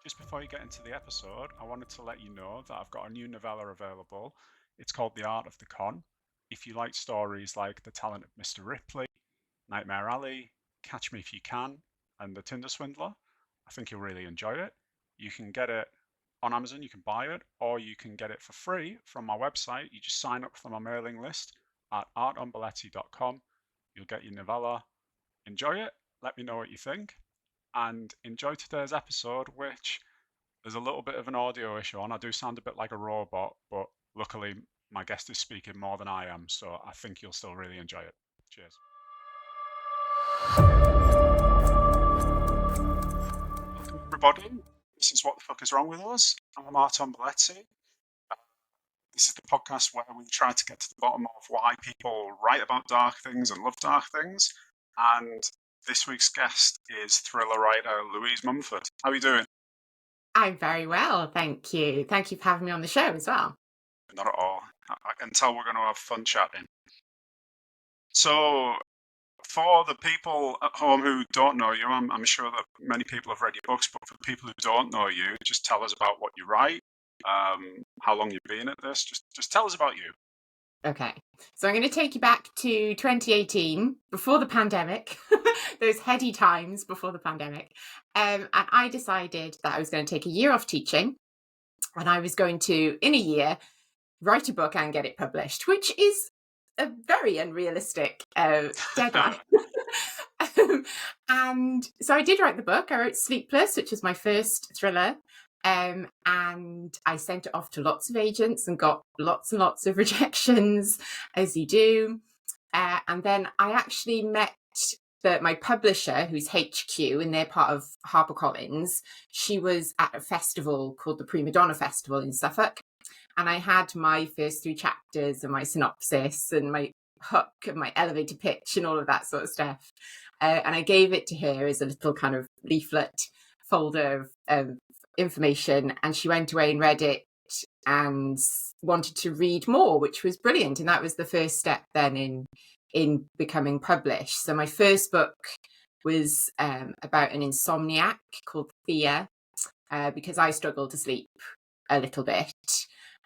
Just before you get into the episode, I wanted to let you know that I've got a new novella available. It's called The Art of the Con. If you like stories like The Talent of Mr. Ripley, Nightmare Alley, Catch Me If You Can, and The Tinder Swindler, I think you'll really enjoy it. You can get it on Amazon, you can buy it, or you can get it for free from my website. You just sign up for my mailing list at artonbaleci.com. You'll get your novella. Enjoy it, let me know what you think, and enjoy today's episode, which there's a little bit of an audio issue on. I do sound a bit like a robot, but luckily my guest is speaking more than I am, so I think you'll still really enjoy it. Cheers. Welcome, everybody. This is What the Fuck is Wrong with Us. I'm Arton Baleci. This is the podcast where we try to get to the bottom of why people write about dark things and love dark things. And this week's guest is thriller writer Louise Mumford. How are you doing? I'm very well, thank you. Thank you for having me on the show as well. Not at all. I can tell we're going to have fun chatting. So, for the people at home who don't know you, I'm sure that many people have read your books, but for the people who don't know you, just tell us about what you write, how long you've been at this. Just tell us about you. Okay, so I'm going to take you back to 2018, before the pandemic, those heady times before the pandemic. And I decided that I was going to take a year off teaching, and I was going to, in a year, write a book and get it published, which is a very unrealistic deadline. And so I did write the book. I wrote Sleepless, which was my first thriller. And I sent it off to lots of agents and got lots and lots of rejections, as you do. And then I actually met my publisher, who's HQ, and they're part of HarperCollins. She was at a festival called the Prima Donna Festival in Suffolk. And I had my first 3 chapters and my synopsis and my hook and my elevator pitch and all of that sort of stuff. And I gave it to her as a little kind of leaflet folder of information. And she went away and read it and wanted to read more, which was brilliant. And that was the first step then in becoming published. So my first book was about an insomniac called Thea, because I struggle to sleep a little bit.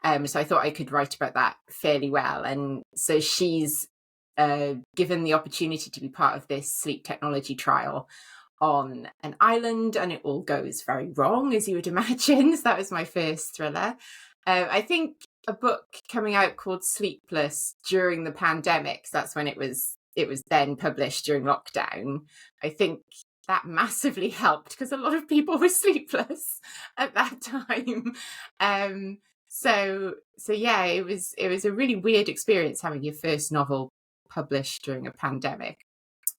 So I thought I could write about that fairly well. And so she's given the opportunity to be part of this sleep technology trial on an island, and it all goes very wrong, as you would imagine. So that was my first thriller. I think a book coming out called Sleepless during the pandemic, so that's when it was then published during lockdown. I think that massively helped because a lot of people were sleepless at that time. So yeah, it was a really weird experience having your first novel published during a pandemic.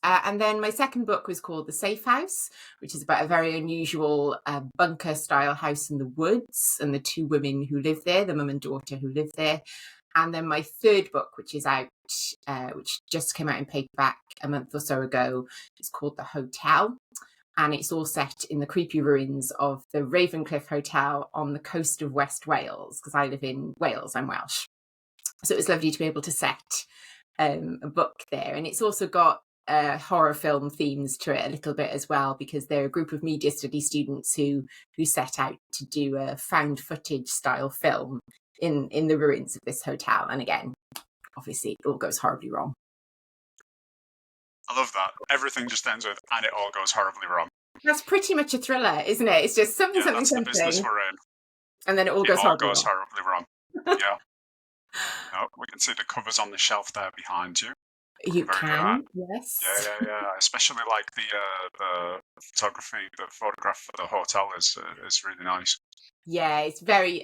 And then my second book was called The Safe House, which is about a very unusual bunker-style house in the woods and the 2 women who live there, the mum and daughter who live there. And then my third book, which is out, which just came out in paperback a month or so ago, is called The Hotel. And it's all set in the creepy ruins of the Ravencliff Hotel on the coast of West Wales, because I live in Wales, I'm Welsh. So it was lovely to be able to set a book there. And it's also got horror film themes to it a little bit as well, because they're a group of media study students who set out to do a found footage style film in the ruins of this hotel. And again, obviously it all goes horribly wrong. I love that. Everything just ends with, and it all goes horribly wrong. That's pretty much a thriller, isn't it? It's just something. That's the business we're in. And then it all goes horribly wrong. Yeah. No, we can see the covers on the shelf there behind you. You can, yes. Yeah. Especially like the photography, the photograph for the hotel is really nice. Yeah, it's very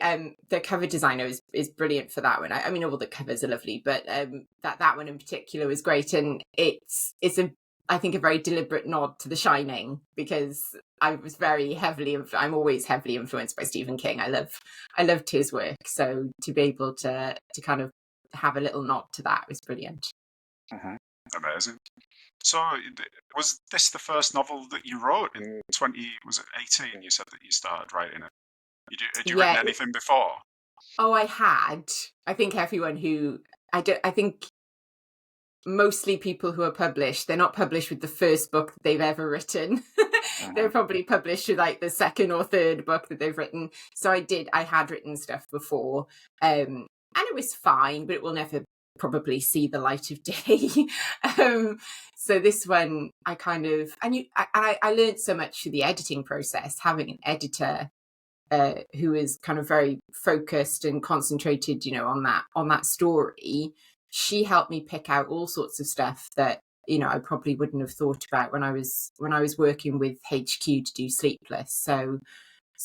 the cover designer is brilliant for that one. I mean, all the covers are lovely, but that one in particular was great, and it's I think a very deliberate nod to The Shining, because I was very heavily I'm always heavily influenced by Stephen King. I loved his work, so to be able to kind of have a little nod to that was brilliant. Mm-hmm. Amazing. So, was this the first novel that you wrote in 2018? You said that you started writing it. Had you written anything before? Oh, I had. I think everyone who I think mostly people who are published, they're not published with the first book that they've ever written. They're probably published with like the second or third book that they've written. So I had written stuff before, and it was fine, but it will never probably see the light of day. So this one, I kind of, I learned so much through the editing process, having an editor who is kind of very focused and concentrated, on that story. She helped me pick out all sorts of stuff that I probably wouldn't have thought about when I was working with HQ to do Sleepless. So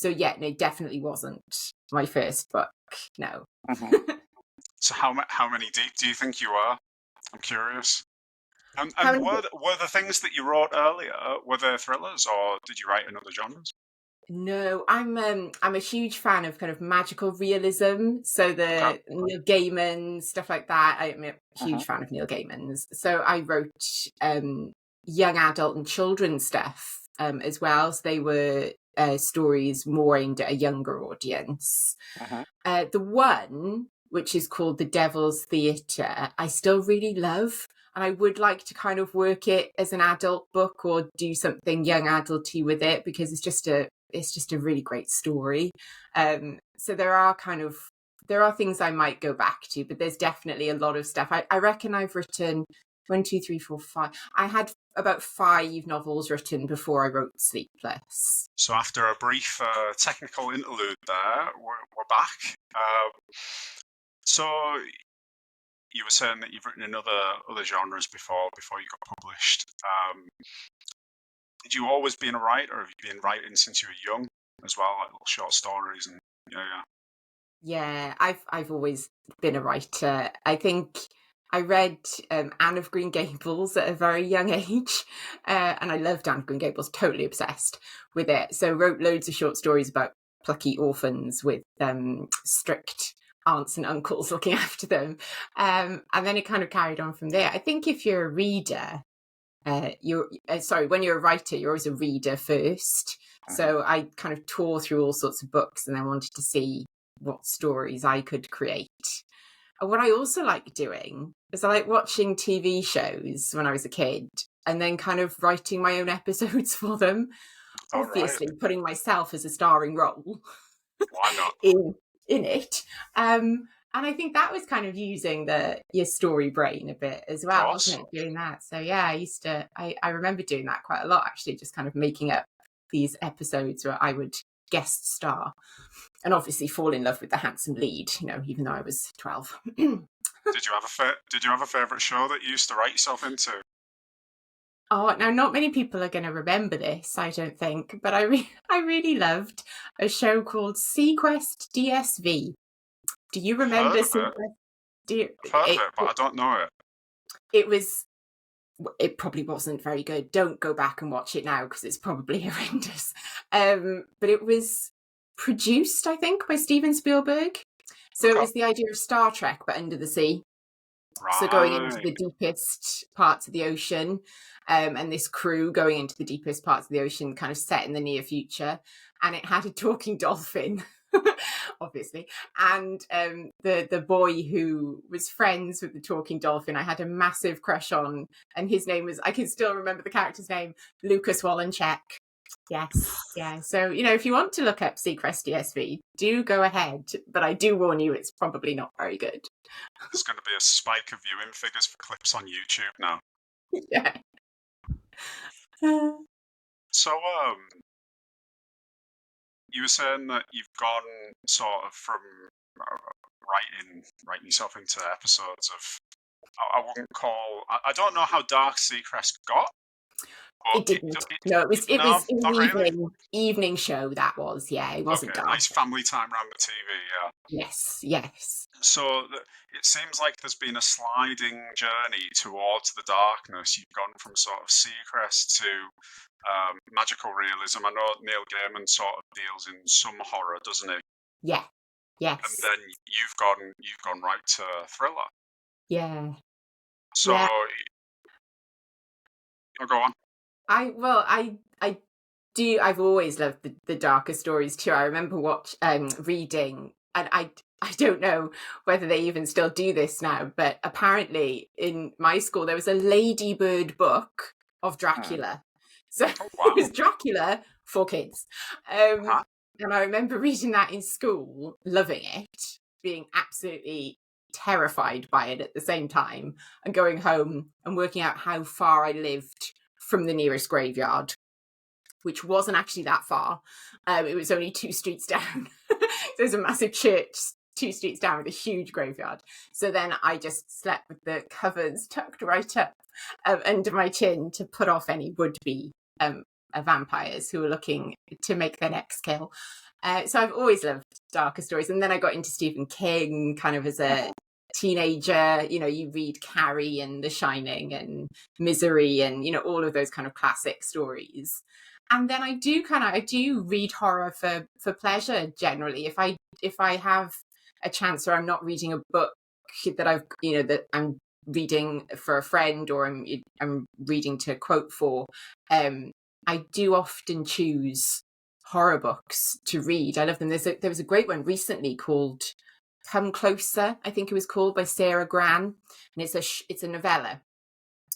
yeah, no, definitely wasn't my first book. No. So how many deep do you think you are? I'm curious. And were the things that you wrote earlier, were they thrillers, or did you write in other genres? No, I'm a huge fan of kind of magical realism. So the Neil Gaiman stuff like that. I'm a huge fan of Neil Gaiman's. So I wrote young adult and children's stuff as well. So they were stories more aimed at a younger audience. The one which is called The Devil's Theatre, I still really love. And I would like to kind of work it as an adult book or do something young adulty with it, because it's just a really great story. So there are things I might go back to, but there's definitely a lot of stuff. I reckon I've written 1, 2, 3, 4, 5. I had about 5 novels written before I wrote Sleepless. So after a brief technical interlude there, we're back. So you were saying that you've written in other genres before you got published. Did you always been a writer, or have you been writing since you were young as well, like little short stories and Yeah, I've always been a writer. I think I read Anne of Green Gables at a very young age, and I loved Anne of Green Gables, totally obsessed with it. So wrote loads of short stories about plucky orphans with strict aunts and uncles looking after them. And then it kind of carried on from there. I think if you're a reader, when you're a writer, you're always a reader first. So I kind of tore through all sorts of books and I wanted to see what stories I could create. And what I also like doing is I like watching TV shows when I was a kid and then kind of writing my own episodes for them. Obviously, putting myself as a starring role. Why not? in it. And I think that was kind of using your story brain a bit as well, wasn't it? Doing that. So yeah, I remember doing that quite a lot, actually, just kind of making up these episodes where I would guest star and obviously fall in love with the handsome lead, even though I was 12. Did you have a favourite show that you used to write yourself into? Oh, now not many people are going to remember this, I don't think, but I really loved a show called Sequest DSV. Do you remember Sequest? I've heard of it, but I don't know it. It probably wasn't very good. Don't go back and watch it now because it's probably horrendous. But it was produced, I think, by Steven Spielberg. So it was the idea of Star Trek, but under the sea. Right. So going into the deepest parts of the ocean, and this crew going into the deepest parts of the ocean, kind of set in the near future. And it had a talking dolphin, obviously. And the boy who was friends with the talking dolphin, I had a massive crush on. And his name was, I can still remember the character's name, Lucas Wallencheck. Yes. Yeah. So, if you want to look up Sequest DSV, do go ahead. But I do warn you, it's probably not very good. There's going to be a spike of viewing figures for clips on YouTube now. Yeah. So, you were saying that you've gone sort of from writing yourself into episodes of, I wouldn't call, I don't know how dark Seacrest got. It didn't. It was an evening show, that was. Yeah, it wasn't dark. Nice family time around the TV, yeah. Yes. So it seems like there's been a sliding journey towards the darkness. You've gone from sort of Seacrest to magical realism. I know Neil Gaiman sort of deals in some horror, doesn't he? Yeah. Yes. And then you've gone right to thriller. Yeah. So, go on. I've always loved the darker stories too. I remember reading, and I don't know whether they even still do this now, but apparently in my school there was a Ladybird book of Dracula. So Oh, it was wow. Dracula for kids. Huh? And I remember reading that in school, loving it, being absolutely terrified by it at the same time, and going home and working out how far I lived from the nearest graveyard, which wasn't actually that far. It was only 2 streets down. There's a massive church 2 streets down with a huge graveyard. So then I just slept with the covers tucked right up under my chin to put off any would-be vampires who were looking to make their next kill. So I've always loved darker stories. And then I got into Stephen King kind of as a teenager. You read Carrie and The Shining and Misery and, all of those kind of classic stories. And then I do read horror for pleasure generally. If I have a chance where I'm not reading a book that I'm reading for a friend, or I'm reading to quote for, I do often choose horror books to read. I love them. There was a great one recently called Come Closer, I think it was called, by Sarah Gran, and it's a novella.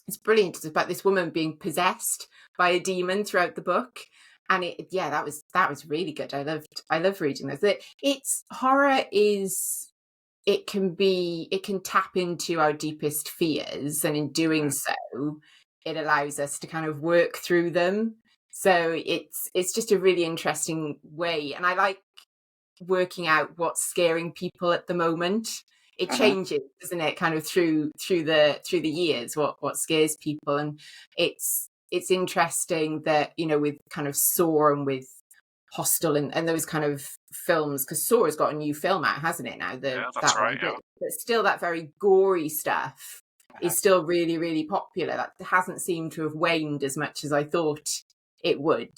It's brilliant. It's about this woman being possessed by a demon throughout the book, and that was really good. I love reading those. It's horror is it can tap into our deepest fears, and in doing so, it allows us to kind of work through them. So it's just a really interesting way, and I like working out what's scaring people at the moment. It changes, doesn't it, kind of through the years, what scares people. And it's interesting that, with kind of Saw and with Hostel and those kind of films, because Saw has got a new film out, hasn't it, now? Yeah, that's That right. one, Yeah. but still that very gory stuff is still really, really popular. That hasn't seemed to have waned as much as I thought it would.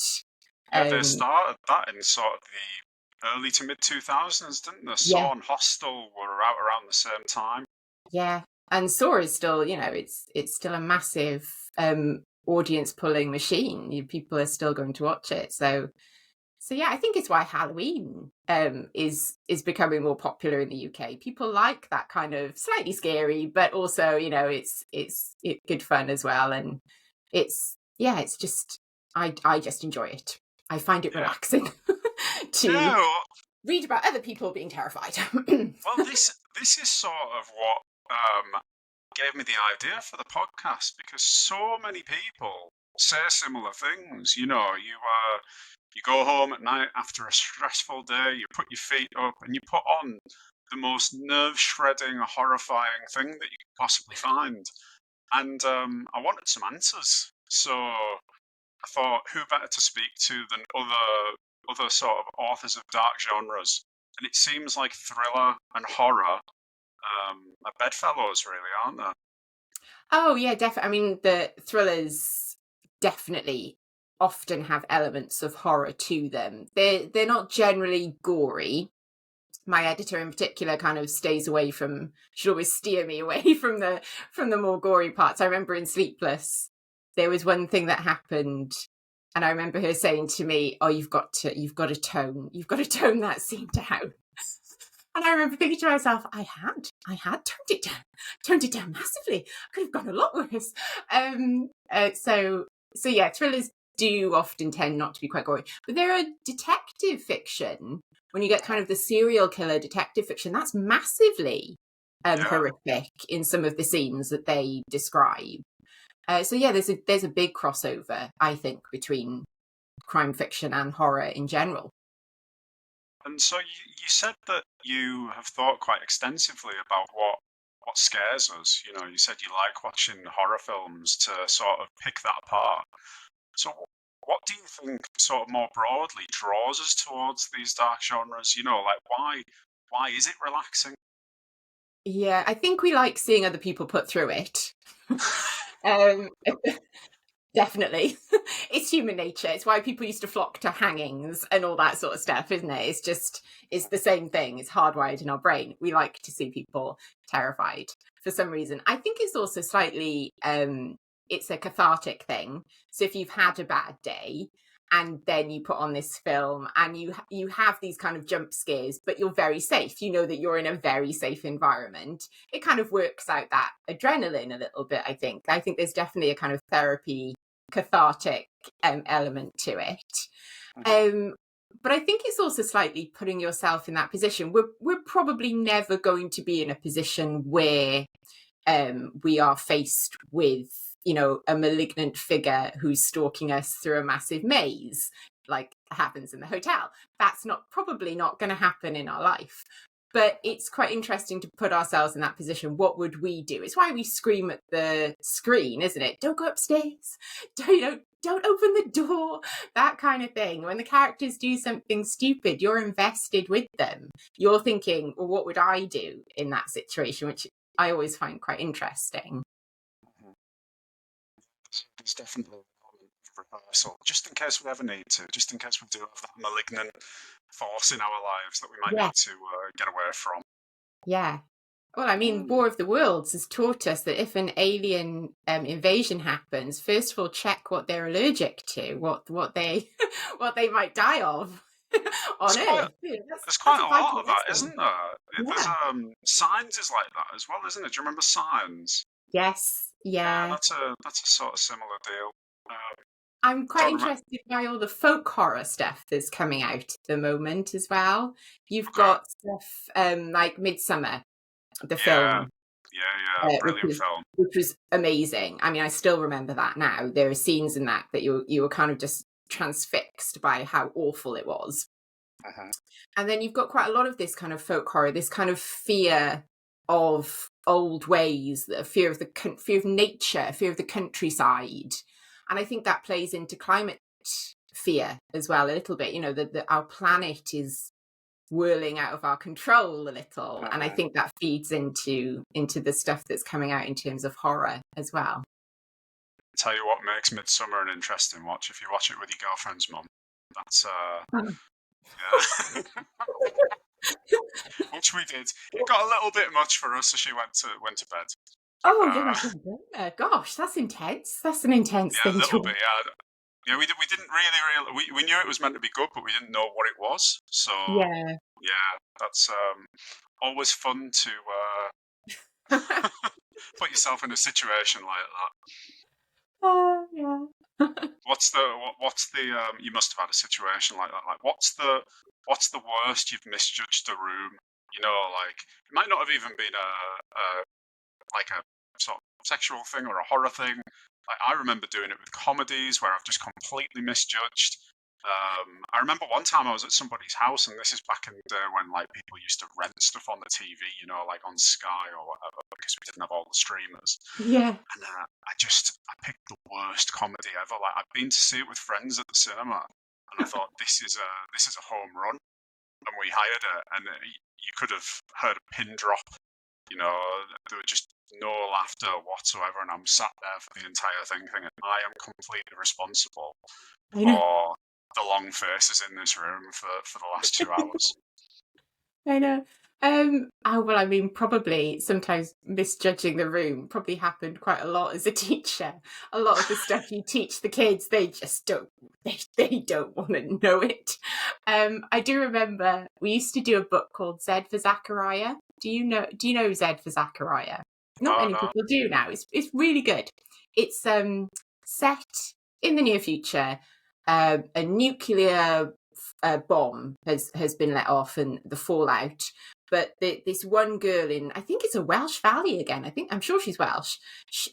Yeah, they started that in sort of the early to mid 2000s, didn't they? Yeah. Saw and Hostel were out around the same time. Yeah, and Saw is still, it's still a massive audience pulling machine. People are still going to watch it. So yeah, I think it's why Halloween is becoming more popular in the UK. People like that kind of slightly scary, but also, it's good fun as well. And it's just I just enjoy it. I find it Yeah. relaxing to No, read about other people being terrified. well, this is sort of what gave me the idea for the podcast, because so many people say similar things. You go home at night after a stressful day, you put your feet up, and you put on the most nerve-shredding, horrifying thing that you could possibly find. And I wanted some answers, so I thought, who better to speak to than other sort of authors of dark genres? And it seems like thriller and horror are bedfellows, really, aren't they? Oh yeah, definitely. I mean, the thrillers definitely often have elements of horror to them. They're not generally gory. My editor in particular kind of stays away from, should always steer me away from the more gory parts. I remember in Sleepless, there was one thing that happened, and I remember her saying to me, "Oh, you've got to tone that scene down." And I remember thinking to myself, I had toned it down massively. I could have gone a lot worse. So yeah, thrillers do often tend not to be quite gory, but there are detective fiction. When you get kind of the serial killer detective fiction, that's massively horrific in some of the scenes that they describe. So yeah, there's a big crossover, I think, between crime fiction and horror in general. And so you said that you have thought quite extensively about what scares us. You said you like watching horror films to sort of pick that apart. So what do you think, sort of more broadly, draws us towards these dark genres? Like why is it relaxing? Yeah, I think we like seeing other people put through it. um, Definitely. It's human nature. It's why people used to flock to hangings and all that sort of stuff, isn't it? It's the same thing. It's hardwired in our brain. We like to see people terrified for some reason. I think it's also slightly, it's a cathartic thing. So if you've had a bad day and then you put on this film and you have these kind of jump scares, but you're very safe. You know that you're in a very safe environment. It kind of works out that adrenaline a little bit, I think. I think there's definitely a kind of therapy, cathartic element to it. Mhm. But I think it's also slightly putting yourself in that position. We're probably never going to be in a position where we are faced with, a malignant figure who's stalking us through a massive maze, like happens in the hotel. That's probably not going to happen in our life. But it's quite interesting to put ourselves in that position. What would we do? It's why we scream at the screen, isn't it? Don't go upstairs. Don't open the door. That kind of thing. When the characters do something stupid, you're invested with them. You're thinking, well, what would I do in that situation? Which I always find quite interesting. Mhm. There's definitely an element of rehearsal, just in case we ever need to, just in case we do have that malignant force in our lives that we might Yeah, need to get away from. yeah. Well, I mean, Mm. War of the Worlds has taught us that if an alien invasion happens, first of all, check what they're allergic to, what they what they might die of There's on quite Earth. Yeah, there's that's quite a a lot vital of that, lesson. isn't there? There's Yeah. Signs is like that as well, isn't it? Do you remember Signs? Yes. Yeah, Yeah. that's a sort of similar deal. I'm quite Don't remember. interested by all the folk horror stuff that's coming out at the moment as well. You've Okay. got stuff like Midsummer, the Yeah, film, yeah, which brilliant film. was amazing. I mean, I still remember that now. There are scenes in that you were kind of just transfixed by how awful it was. Uh-huh. And then you've got quite a lot of this kind of folk horror, this kind of fear of old ways, the fear of fear of nature, fear of the countryside, and I think that plays into climate fear as well a little bit. That our planet is whirling out of our control a little, and I Uh-huh. think that feeds into the stuff that's coming out in terms of horror as well. Tell you what makes Midsummer an interesting watch if you watch it with your girlfriend's mum. That's yeah. Which we did. It got a little bit much for us, so she went to bed. But Oh, yeah, gosh, that's intense. That's an intense yeah, a thing to little watch. bit. Yeah, yeah. We didn't really we knew it was meant to be good, but we didn't know what it was. So Yeah. yeah, that's always fun to put yourself in a situation like that. Yeah. What's the you must have had a situation like that. Like what's the worst you've misjudged a room? You know, like it might not have even been a like a sort of sexual thing or a horror thing. Like I remember doing it with comedies where I've just completely misjudged. I remember one time I was at somebody's house, and this is back in the day when like people used to rent stuff on the TV, you know, like on Sky or whatever, because we didn't have all the streamers. Yeah. And I picked the worst comedy ever. Like I'd been to see it with friends at the cinema, and I thought this is a home run, and we hired it, and you could have heard a pin drop. You know, there was just no laughter whatsoever, and I'm sat there for the entire thing thinking I am completely responsible I know. for the long faces in this room for the last 2 hours. I know. Oh, well, I mean, probably sometimes misjudging the room probably happened quite a lot as a teacher. A lot of the stuff you teach the kids, they just don't, they don't want to know it. I do remember we used to do a book called Z for Zachariah. Do you know Z for Zachariah? Not No, many no. people do now. It's really good. It's set in the near future. A nuclear bomb has been let off and the fallout. But this one girl I think it's a Welsh valley again. I'm sure she's Welsh.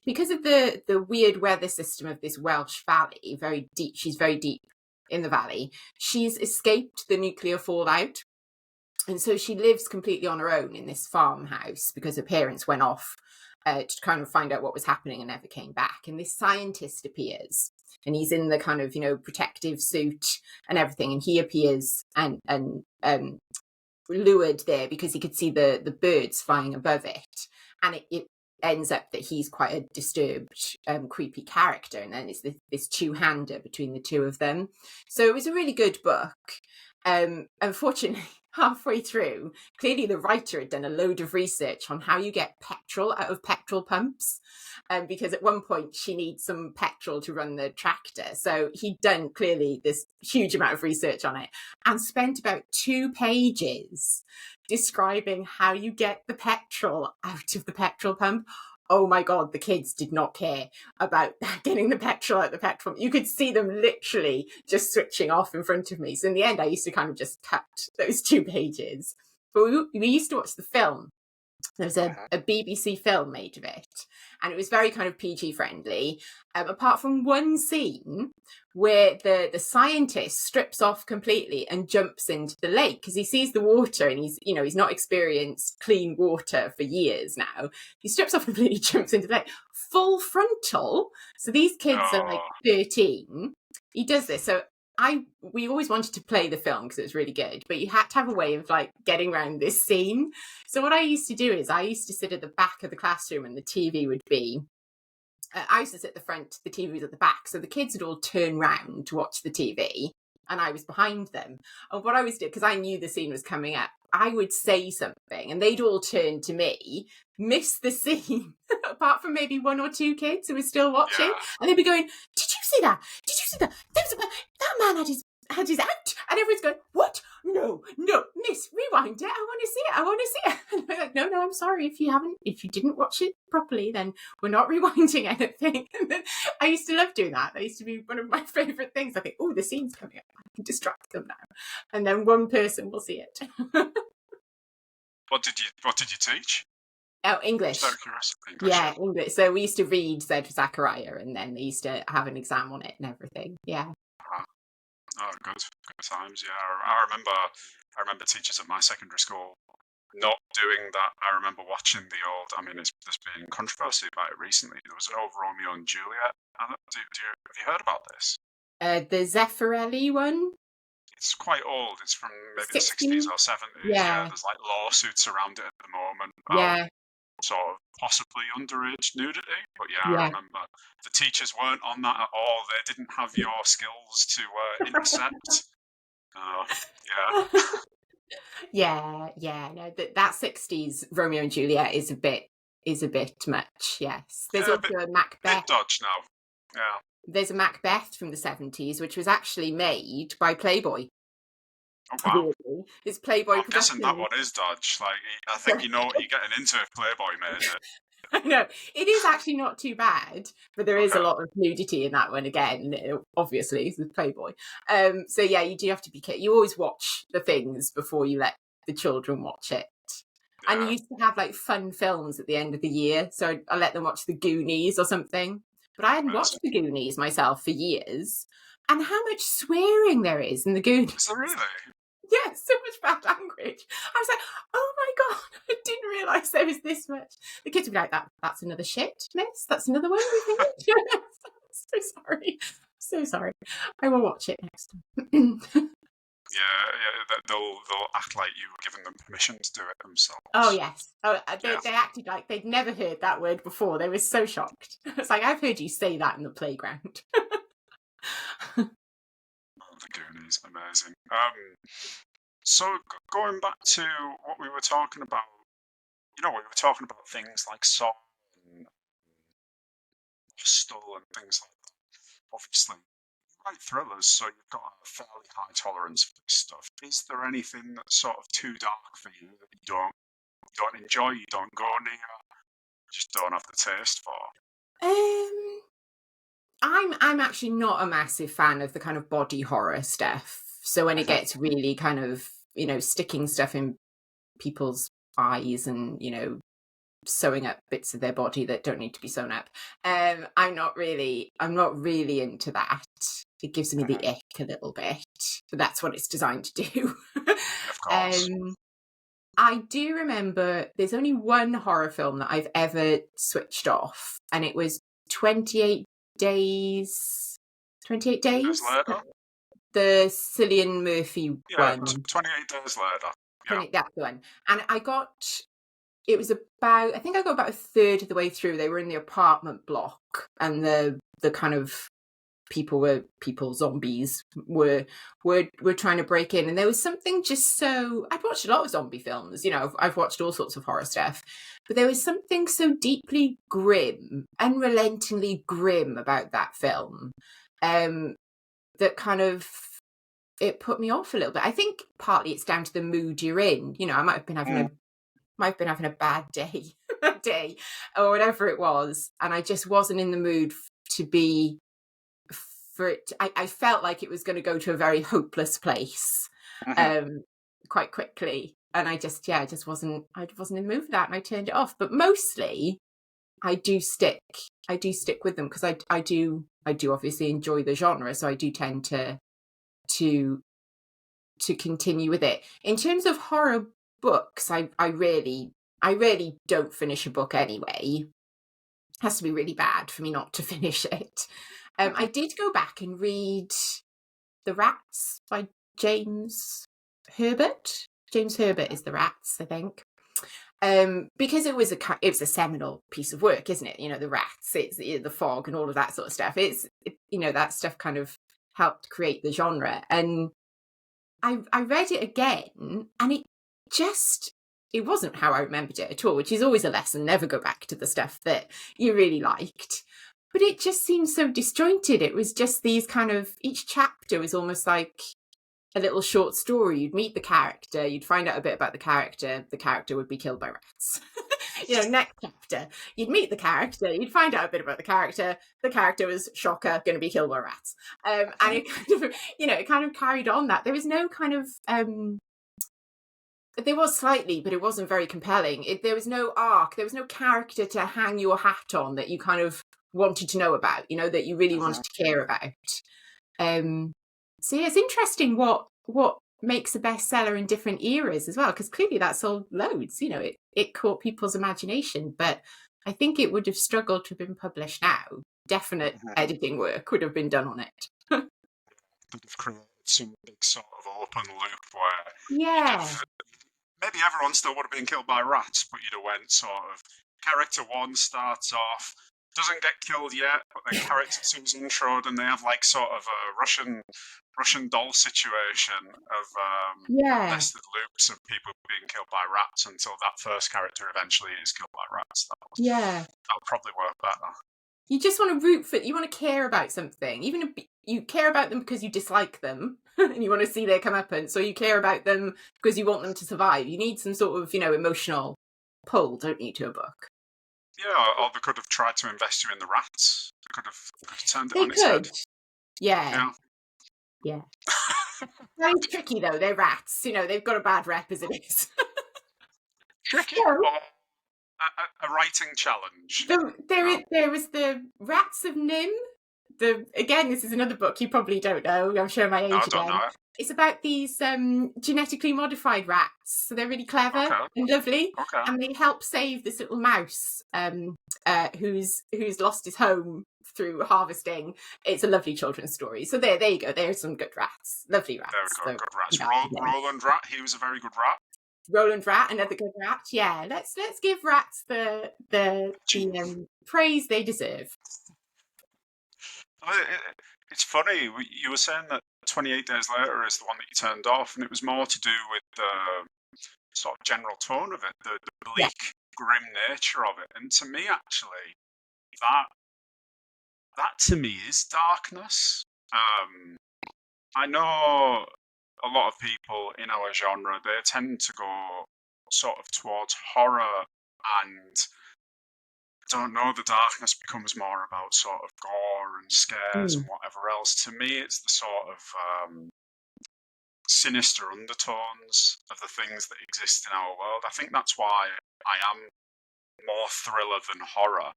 Because of the weird weather system of this Welsh valley, very deep. She's very deep in the valley. She's escaped the nuclear fallout, and so she lives completely on her own in this farmhouse because her parents went off to kind of find out what was happening and never came back. And this scientist appears, and he's in the kind of protective suit and everything, and he appears and lured there because he could see the birds flying above it, and it ends up that he's quite a disturbed, creepy character, and then it's this two-hander between the two of them. So it was a really good book. Unfortunately, halfway through, clearly the writer had done a load of research on how you get petrol out of petrol pumps, because at one point she needs some petrol to run the tractor. So he'd done clearly this huge amount of research on it and spent about 2 pages describing how you get the petrol out of the petrol pump. oh my God, the kids did not care about getting the petrol at the petrol. You could see them literally just switching off in front of me. So in the end, I used to kind of just cut those 2 pages. But we used to watch the film. There was a BBC film made of it, and it was very kind of PG friendly, apart from one scene where the scientist strips off completely and jumps into the lake because he sees the water, and he's not experienced clean water for years now. He strips off completely, jumps into the lake, full frontal. So these kids are like 13. He does this. So we always wanted to play the film because it was really good, but you had to have a way of like getting around this scene. So what I used to do is I used to sit at the back of the classroom, and the TV would be. I used to sit at the front, the TV was at the back, so the kids would all turn round to watch the TV, and I was behind them. And what I was doing, because I knew the scene was coming up, I would say something, and they'd all turn to me, miss the scene, apart from maybe 1 or 2 kids who were still watching, and they'd be going, "Did you see that? Did you see that? That man had his out," and everyone's going, "What? No, miss, rewind it. I want to see it. I want to see it." And I'm like, no, I'm sorry. If you didn't watch it properly, then we're not rewinding anything. And then I used to love doing that. That used to be one of my favourite things. I think, oh, the scene's coming up. I can distract them now. And then one person will see it. What did you teach? Oh, English. English. Yeah, English. So we used to read Zechariah, and then they used to have an exam on it and everything. Yeah. Oh, good times. Yeah, I remember teachers at my secondary school not doing that. I remember watching the old. I mean, there's been controversy about it recently. There was an old Romeo and Juliet. Have you heard about this? The Zeffirelli one. It's quite old. It's from maybe the 60s or 70s. Yeah, there's like lawsuits around it at the moment. Yeah. Sort of possibly underage nudity, but I remember the teachers weren't on that at all. They didn't have your skills to intercept. No, that 60s Romeo and Juliet is a bit much. Yes, there's also a Macbeth. Bit dodge now. Yeah, there's a Macbeth from the 70s, which was actually made by Playboy. Oh, wow. Really? It's Playboy. I'm guessing that one is dodge. Like, I think you know what you're getting into if Playboy made it. I know. It is actually not too bad, but there is a lot of nudity in that one again, obviously, with Playboy. So yeah, you do have to be careful. You always watch the things before you let the children watch it. Yeah. And you used to have like fun films at the end of the year, so I let them watch the Goonies or something. But I hadn't watched the Goonies myself for years. And how much swearing there is in the Goonies. Is there really? Yeah, so much bad language. I was like, oh my God, I didn't realise there was this much. The kids would be like, that's another shit, miss. That's another one we finished. So sorry. I will watch it next time. They'll act like you were giving them permission to do it themselves. Oh, yes. They acted like they'd never heard that word before. They were so shocked. It's like, I've heard you say that in the playground. The Goonies, amazing. So going back to what we were talking about, we were talking about things like Saw and Hostel and things like that. Obviously, you write thrillers, so you've got a fairly high tolerance for this stuff. Is there anything that's sort of too dark for you that you don't enjoy, you don't go near, you just don't have the taste for? I'm actually not a massive fan of the kind of body horror stuff. So when it gets really kind of, sticking stuff in people's eyes and, sewing up bits of their body that don't need to be sewn up, I'm not really into that. It gives me the ick a little bit, but that's what it's designed to do. Of course. I do remember there's only one horror film that I've ever switched off, and it was 28 days. 28 days? Later? The Cillian Murphy one. 28 days later. Yeah. That's the one. And I got about a third of the way through. They were in the apartment block, and the kind of zombies were trying to break in, and there was something just so. I'd watched a lot of zombie films, I've watched all sorts of horror stuff, but there was something so deeply grim, unrelentingly grim about that film, that kind of it put me off a little bit. I think partly it's down to the mood you're in. I might have been having a bad day. that day or whatever it was, and I just wasn't in the mood to be for it. I felt like it was going to go to a very hopeless place Mhm. quite quickly, and I just wasn't in the mood for that, and I turned it off. But mostly I do stick with them because I do obviously enjoy the genre, so I do tend to continue with it. In terms of horror books, I really don't finish a book anyway. It has to be really bad for me not to finish it. I Mhm. did go back and read The Rats by James Herbert. James Herbert is The Rats, I think. Because it was a seminal piece of work, isn't it? You know, the rats, it's the fog, and all of that sort of stuff. That stuff kind of helped create the genre, and I read it again, and it wasn't how I remembered it at all, which is always a lesson. Never go back to the stuff that you really liked. But it just seemed so disjointed. It was just these kind of, each chapter was almost like a little short story. You'd meet the character, you'd find out a bit about the character would be killed by rats. Next chapter, you'd meet the character, you'd find out a bit about the character was, shocker, going to be killed by rats. And it kind of, it kind of carried on that. There was no kind of, there was slightly, but it wasn't very compelling. There was no arc, there was no character to hang your hat on that you kind of wanted to know about, that you really wanted to care about. So yeah, it's interesting what makes a bestseller in different eras as well, because clearly that sold loads. It caught people's imagination, but I think it would have struggled to have been published now. Definite Mhm. editing work would have been done on it. Could have created some big sort of open loop where you'd Yeah, have maybe everyone still would have been killed by rats, but you'd have went sort of character one starts off, doesn't get killed yet, but then character two's introed, and they have like sort of a Russian doll situation of yeah. nested loops of people being killed by rats until that first character eventually is killed by rats. Yeah. That would probably work better. You just want to root for, you want to care about something, even if you care about them because you dislike them and you want to see their comeuppance, or you care about them because you want them to survive. You need some sort of, emotional pull, don't you, to a book? Yeah, or they could have tried to invest you in the rats. They could have turned it They on its head. could. Yeah. Yeah. Yeah. Very tricky though. They're rats. They've got a bad rep as it is. Tricky So or a writing challenge. No, there was the Rats of Nim. Again, this is another book you probably don't know. I'm showing my no, I age don't again. know it. It's about these genetically modified rats. So they're really clever Okay, and lovely, okay. and they help save this little mouse who's lost his home through harvesting. It's a lovely children's story. So there you go. There's some good rats, lovely There we rats. go. So Good rats. yeah. Roland Rat. He was a very good rat. Roland Rat, another good rat. Yeah, let's give rats the praise they deserve. It's funny. You were saying that 28 Days Later is the one that you turned off, and it was more to do with the sort of general tone of it, the Yeah. bleak, grim nature of it. And to me, actually, that that to me is darkness. I know a lot of people in our genre, they tend to go sort of towards horror, and I don't know, the darkness becomes more about sort of gore and scares and Mm. whatever else. To me, it's the sort of sinister undertones of the things that exist in our world. I think that's why I am more thriller than horror.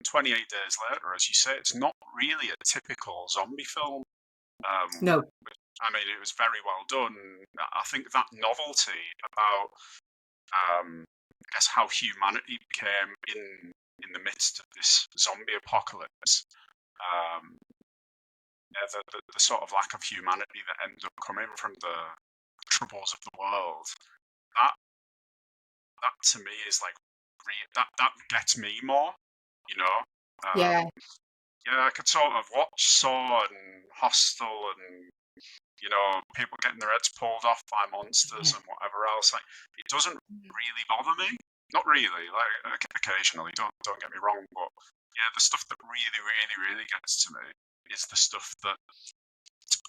28 Days Later, as you say, it's not really a typical zombie film. No. I mean, it was very well done. I think that novelty about, I guess, how humanity became in the midst of this zombie apocalypse, yeah, the sort of lack of humanity that ended up coming from the troubles of the world. That that to me is like that gets me more. You know, Yeah. yeah, I could sort of watch Saw and Hostel and people getting their heads pulled off by monsters and whatever else. Like, it doesn't really bother me. Not really. Like, occasionally, don't get me wrong, but yeah, the stuff that really, really, really gets to me is the stuff that's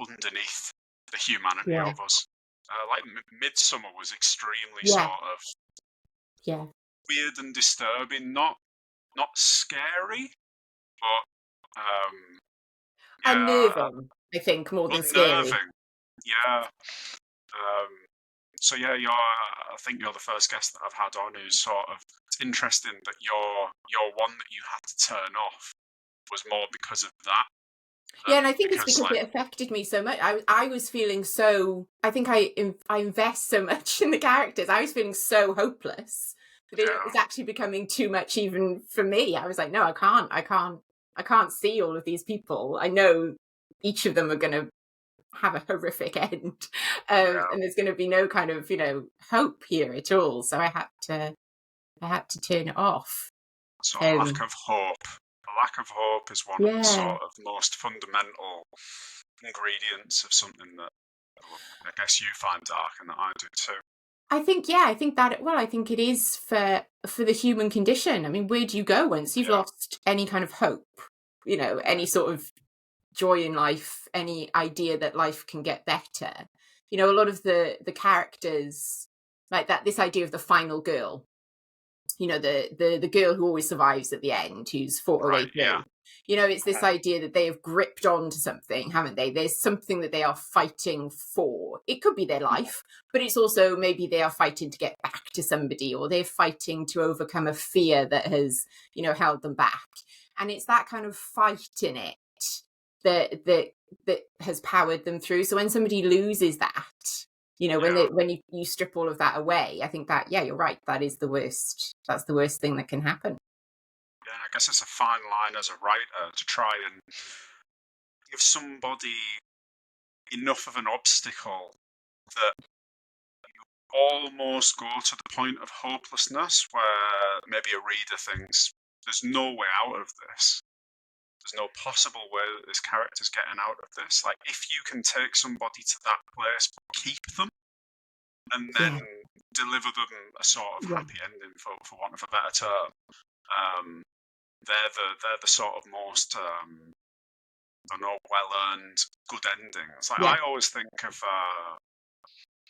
underneath the humanity Yeah. of us. Like Midsummer was extremely Yeah. sort of Yeah. weird and disturbing, not scary, but yeah, unnerving, I think, more than scary. unnerving. Yeah. Um, so yeah, I think you're the first guest that I've had on who's sort of. It's interesting that your one that you had to turn off was more because of that. Yeah, and I think it's Because because it affected me so much. I was feeling so. I think I invest so much in the characters. I was feeling so hopeless that it was yeah, actually becoming too much even for me. I was like, no, I can't see all of these people. I know each of them are going to have a horrific end, yeah. and there's going to be no kind of hope here at all. So I had to turn it off. So a lack of hope. A lack of hope is one of the Yeah. sort of most fundamental ingredients of something that I guess you find dark and that I do too. I think, yeah, I think that, well, I think it is for the human condition. I mean, where do you go once you've Yeah, lost any kind of hope, any sort of joy in life, any idea that life can get better? A lot of the characters, like that, this idea of the final girl, the girl who always survives at the end, who's fought her way right. through. Yeah, It's this idea that they have gripped on to something, haven't they? There's something that they are fighting for. It could be their life, but it's also maybe they are fighting to get back to somebody, or they're fighting to overcome a fear that has, held them back. And it's that kind of fight in it that has powered them through. So when somebody loses that, yeah. when you strip all of that away, I think that, yeah, you're right, that is the worst. That's the worst thing that can happen. Yeah, I guess it's a fine line as a writer to try and give somebody enough of an obstacle that almost go to the point of hopelessness where maybe a reader thinks there's no way out of this. There's no possible way that this character's getting out of this. Like, if you can take somebody to that place, keep them, and then Yeah, deliver them a sort of yeah, happy ending, for want of a better term, um, they're the sort of most I don't know, well-earned good endings. Like, yeah, I always think of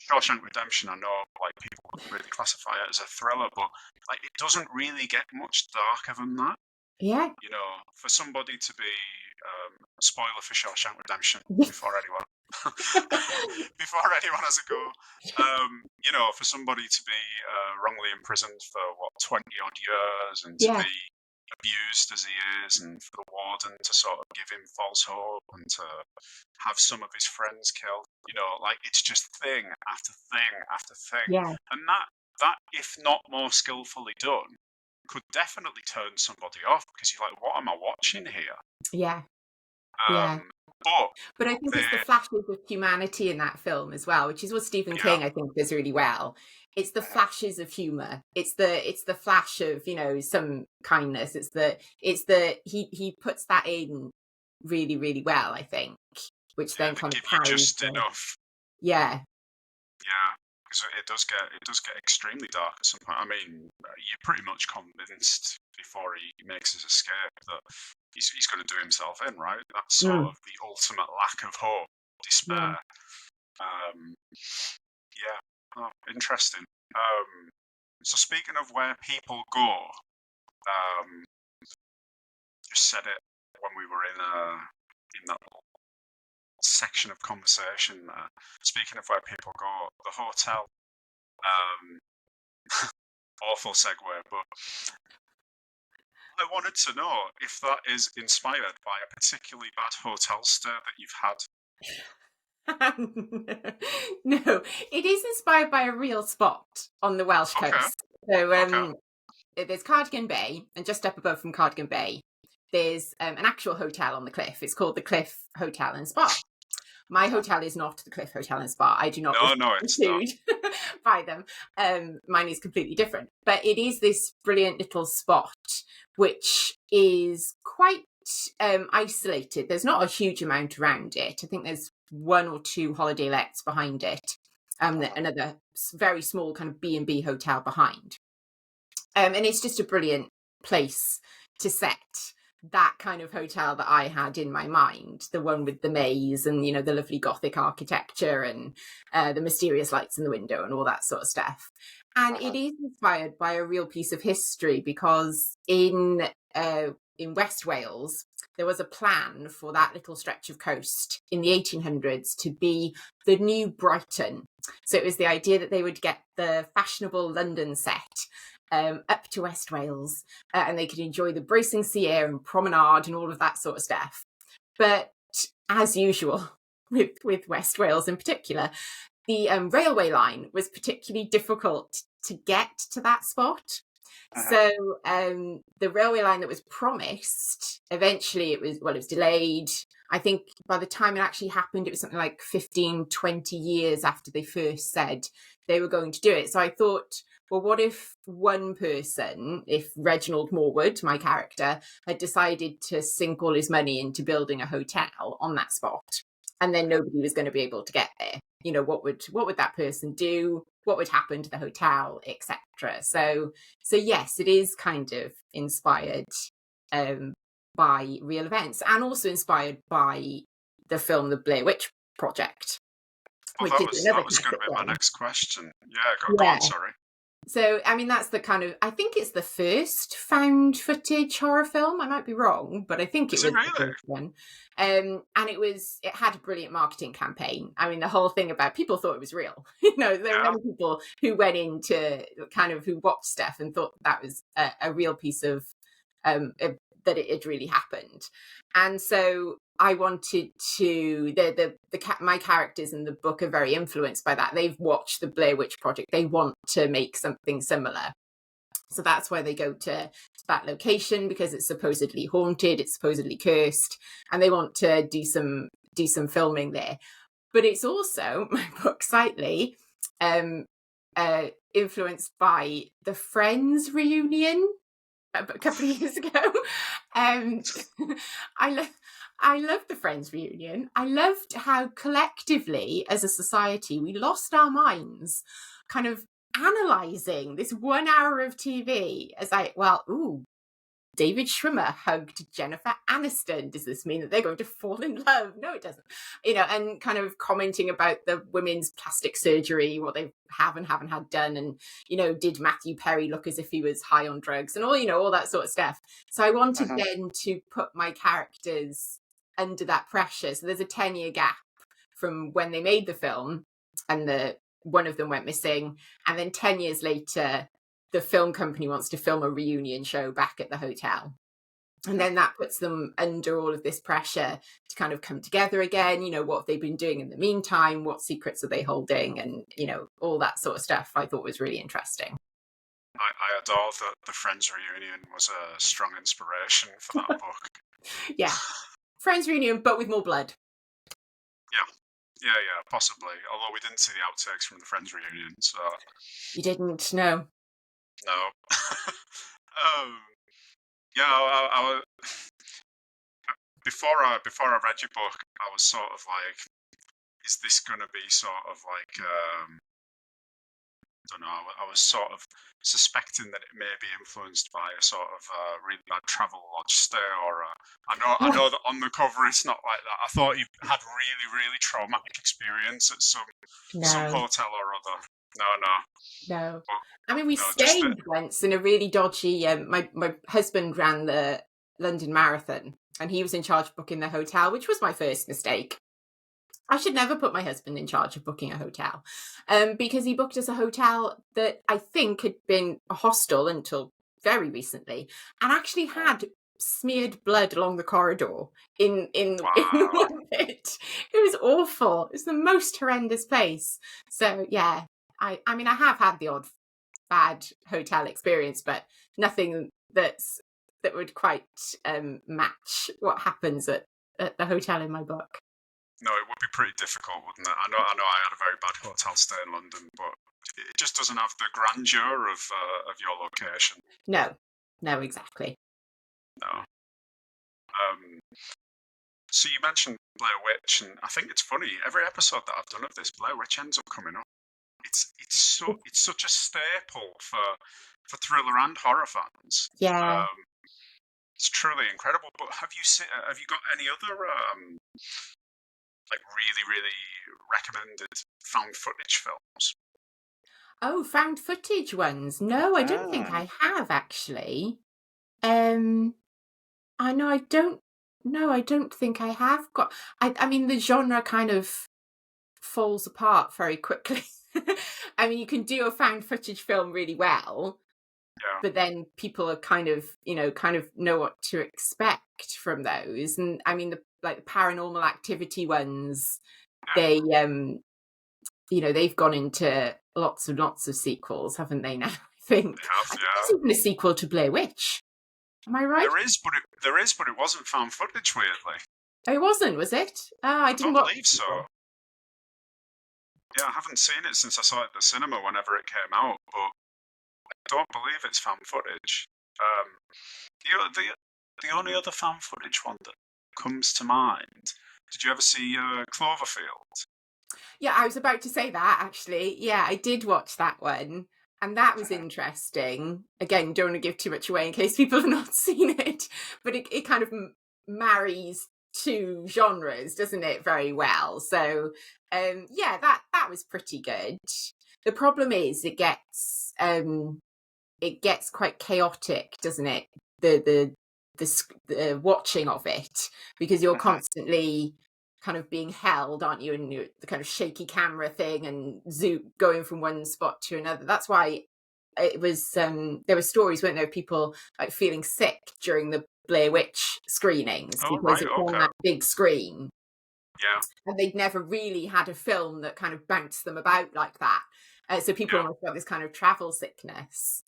Shawshank Redemption. I know, like, people wouldn't really classify it as a thriller, but like, it doesn't really get much darker than that. yeah. For somebody to be spoiler for Shawshank Redemption before anyone before anyone has a go. For somebody to be wrongly imprisoned for 20 odd years and to Yeah, be abused as he is, and for the warden to sort of give him false hope and to have some of his friends killed. Like, it's just thing after thing after thing, yeah, and that if not more skillfully done could definitely turn somebody off, because you're like, what am I watching here? yeah, yeah. Um, but But I think the it's the flashes of humanity in that film as well, which is what Stephen yeah, King, I think, does really well. It's the flashes of humor. It's the flash of, some kindness. It's the he puts that in really, really well, I think, which yeah, then they kind of give you carries just the, enough. yeah, Yeah, because it does get extremely dark at some point. I mean, you're pretty much convinced before he makes his escape that he's going to do himself in, right? That's sort mm, of the ultimate lack of hope, yeah, despair. Um, yeah, oh, interesting. So speaking of where people go, um, just said it when we were in that little section of conversation there. Speaking of where people go, the hotel. Um, Awful segue, but I wanted to know if that is inspired by a particularly bad hotel stay that you've had. no, it is inspired by a real spot on the Welsh Okay, coast. So okay. there's Cardigan Bay, and just up above from Cardigan Bay, there's an actual hotel on the cliff. It's called the Cliff Hotel and Spa. My hotel is not the Cliff Hotel and Spa. I do not No, wish to no, be it's not. sued by them. Mine is completely different. But it is this brilliant little spot, which is quite isolated. There's not a huge amount around it. I think there's one or two holiday lets behind it. Another very small kind of B&B hotel behind. And it's just a brilliant place to set. that kind of hotel that I had in my mind, the one with the maze and, you know, the lovely Gothic architecture and the mysterious lights in the window and all that sort of stuff. And it is inspired by a real piece of history because in West Wales, there was a plan for that little stretch of coast in the 1800s to be the new Brighton. So it was the idea that they would get the fashionable London set up to West Wales, and they could enjoy the bracing sea air and promenade and all of that sort of stuff. But as usual, with West Wales in particular, the railway line was particularly difficult to get to that spot. So the railway line that was promised, eventually it was delayed. I think by the time it actually happened, it was something like 15, 20 years after they first said they were going to do it. So I thought, well, what if one person, if Reginald Morwood, my character, had decided to sink all his money into building a hotel on that spot, and then nobody was going to be able to get there? You know, what would that person do? What would happen to the hotel, etc. So yes, it is kind of inspired by real events, and also inspired by the film The Blair Witch Project, Well, which is another that was going to classic be my one. next question. Yeah, go Yeah. on, sorry. So, I mean, that's the kind of, I think it's the first found footage horror film. I might be wrong, but I think it Is was it the really? first one. And it had a brilliant marketing campaign. I mean, the whole thing about people thought it was real. You know, there were Yeah. many people who went into kind of, who watched stuff and thought that was a real piece of, that it had really happened. And so I wanted to, my characters in the book are very influenced by that. They've watched the Blair Witch Project. They want to make something similar. So that's why they go to that location, because it's supposedly haunted, it's supposedly cursed, and they want to do some filming there. But it's also, my book slightly, influenced by the Friends reunion a couple of years ago. I love the Friends reunion. I loved how collectively, as a society, we lost our minds, kind of analysing this 1 hour of TV as David Schwimmer hugged Jennifer Aniston. Does this mean that they're going to fall in love? No, it doesn't. You know, and kind of commenting about the women's plastic surgery, what they have and haven't had done. And, you know, did Matthew Perry look as if he was high on drugs and all, you know, all that sort of stuff. So I wanted then to put my characters under that pressure. So there's a 10-year gap from when they made the film and one of them went missing. And then 10 years later, the film company wants to film a reunion show back at the hotel. And then that puts them under all of this pressure to kind of come together again. You know, what have they been doing in the meantime? What secrets are they holding? And, you know, all that sort of stuff I thought was really interesting. I adore that the Friends reunion was a strong inspiration for that book. Yeah. Friends reunion, but with more blood. Yeah, possibly. Although we didn't see the outtakes from the Friends reunion, so... You didn't? No. No. Yeah, I before I read your book, I was sort of like, is this going to be sort of like, I don't know, I was sort of suspecting that it may be influenced by a sort of really bad travel lodge stay, or I know that on the cover it's not like that. I thought you had really, really traumatic experience at some hotel or other. No. But, I mean, we stayed once in a really dodgy. My husband ran the London Marathon, and he was in charge of booking the hotel, which was my first mistake. I should never put my husband in charge of booking a hotel, because he booked us a hotel that I think had been a hostel until very recently, and actually had smeared blood along the corridor in one bit. It was awful. It was the most horrendous place. So yeah, I mean, I have had the odd bad hotel experience, but nothing that would quite match what happens at the hotel in my book. No, it would be pretty difficult, wouldn't it? I know I had a very bad hotel stay in London, but it just doesn't have the grandeur of your location. No, exactly. No. So you mentioned Blair Witch, and I think it's funny. Every episode that I've done of this, Blair Witch ends up coming up. It's such a staple for thriller and horror fans. Yeah. It's truly incredible. But have you got any other like really, really recommended found footage films? Oh, found footage ones. No, I don't think Ah, I have actually. Um, I know I don't. No, I don't think I have got. I mean, the genre kind of falls apart very quickly. I mean, you can do a found footage film really well, yeah, but then people are kind of know what to expect from those. And I mean, the paranormal activity ones, yeah, they they've gone into lots and lots of sequels, haven't they now? they I have, think yeah. there's even a sequel to Blair Witch. Am I right? There is, but it wasn't found footage. Weirdly, Oh, it wasn't, was it? Ah, I I didn't don't watch believe the sequel. so. Yeah, I haven't seen it since I saw it at the cinema whenever it came out, but I don't believe it's found footage. Um, the only other found footage one that comes to mind. Did you ever see Cloverfield? Yeah, I was about to say that actually. Yeah, I did watch that one, and that was interesting. Again, don't want to give too much away in case people have not seen it, but it kind of marries two genres, doesn't it, very well. So, yeah, that was pretty good. The problem is it gets quite chaotic, doesn't it? The watching of it, because you're Mhm. constantly kind of being held, aren't you? And the kind of shaky camera thing and zoom going from one spot to another. That's why it was. There were stories, weren't there, of people like feeling sick during the Blair Witch screenings Oh because right, it's on okay, that big screen, yeah, and they'd never really had a film that kind of bounced them about like that. So people yeah. almost got this kind of travel sickness.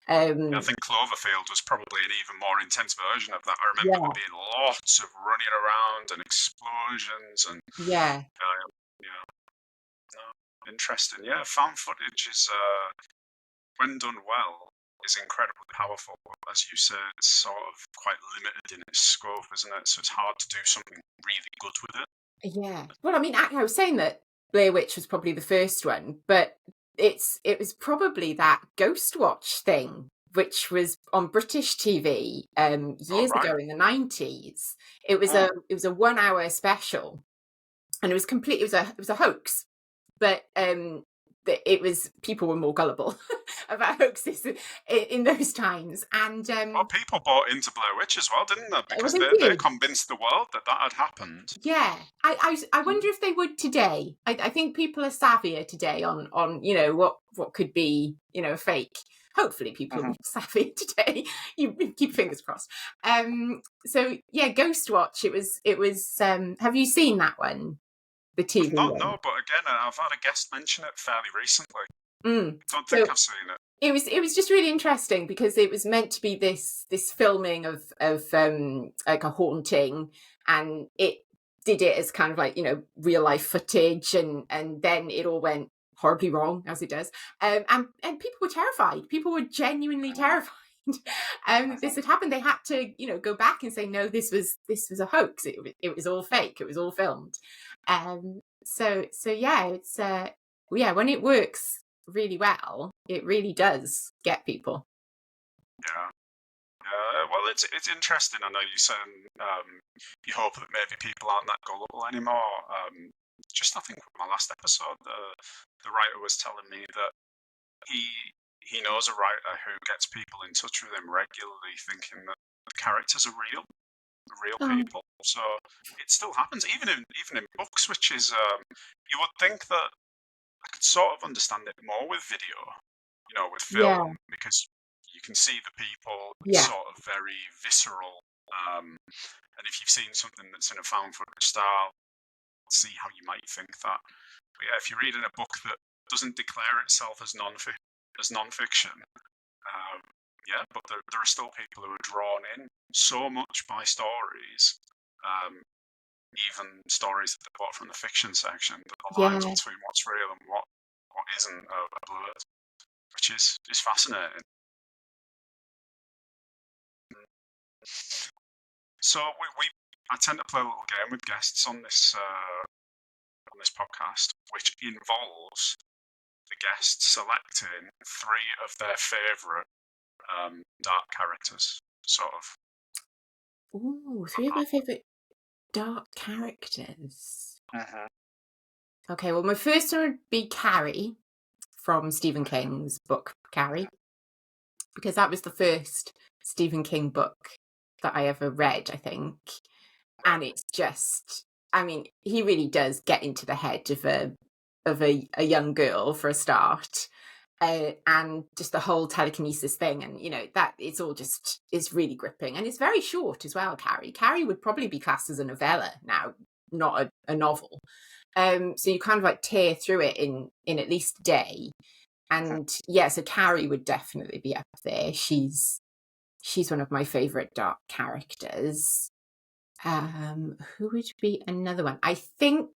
I Um, think Cloverfield was probably an even more intense version of that. I remember there yeah, being lots of running around and explosions and yeah, yeah, no, interesting. Yeah, found footage is when done well is incredibly powerful. But as you said, it's sort of quite limited in its scope, isn't it? So it's hard to do something really good with it. yeah. Well, I mean, I was saying that Blair Witch was probably the first one, but it was probably that Ghost Watch thing, which was on British TV Oh years right. ago in the 90s. Hmm. It was a 1 hour special, and it was a hoax, but it was people were more gullible about hoaxes in those times, and Well, people bought into Blair Witch as well, didn't they? well, Because they they did. convinced the world that that had happened. Yeah, I wonder if they would today. I think people are savvier today on what could be a fake. Hopefully, people are Mm-hmm. more savvy today. You keep fingers crossed. So yeah, Ghost Watch. It was. Have you seen that one? The I've TV not, one. no, but again, I've had a guest mention it fairly recently. Mm. I don't think So I've seen it. it was just really interesting because it was meant to be this filming of like a haunting, and it did it as kind of like real life footage, and then it all went horribly wrong, as it does. And people were terrified. People were genuinely terrified. This had happened. They had to go back and say, no, this was a hoax. It was all fake. It was all filmed. So yeah, it's yeah, when it works really well, it really does get people. Yeah. Well, it's interesting. I know you said you hope that maybe people aren't that gullible anymore. Just I think with my last episode, the writer was telling me that he he knows a writer who gets people in touch with him regularly, thinking that the characters are real Oh, people. So it still happens, even in books, which is you would think that I could sort of understand it more with video, with yeah, film, because you can see the people. It's yeah, sort of very visceral. And if you've seen something that's in a found footage style, see how you might think that. But yeah, if you're reading a book that doesn't declare itself as non-fiction, yeah, but there are still people who are drawn in so much by stories, um, even stories that they bought from the fiction section, that the lines yeah. between what's real and what isn't are blurred, which is fascinating. So I tend to play a little game with guests on this podcast, which involves the guests selecting three of their favourite dark characters, sort of. Ooh, three of my favourite dark characters. Mhm. Okay, well, my first one would be Carrie from Stephen King's book, Carrie, because that was the first Stephen King book that I ever read, I think. And it's just, I mean, he really does get into the head of a young girl for a start. And just the whole telekinesis thing, and that it's all just is really gripping, and it's very short as well. Carrie would probably be classed as a novella now, not a novel. So you kind of like tear through it in at least a day. And yeah, so Carrie would definitely be up there. She's one of my favorite dark characters. Who would be another one? I think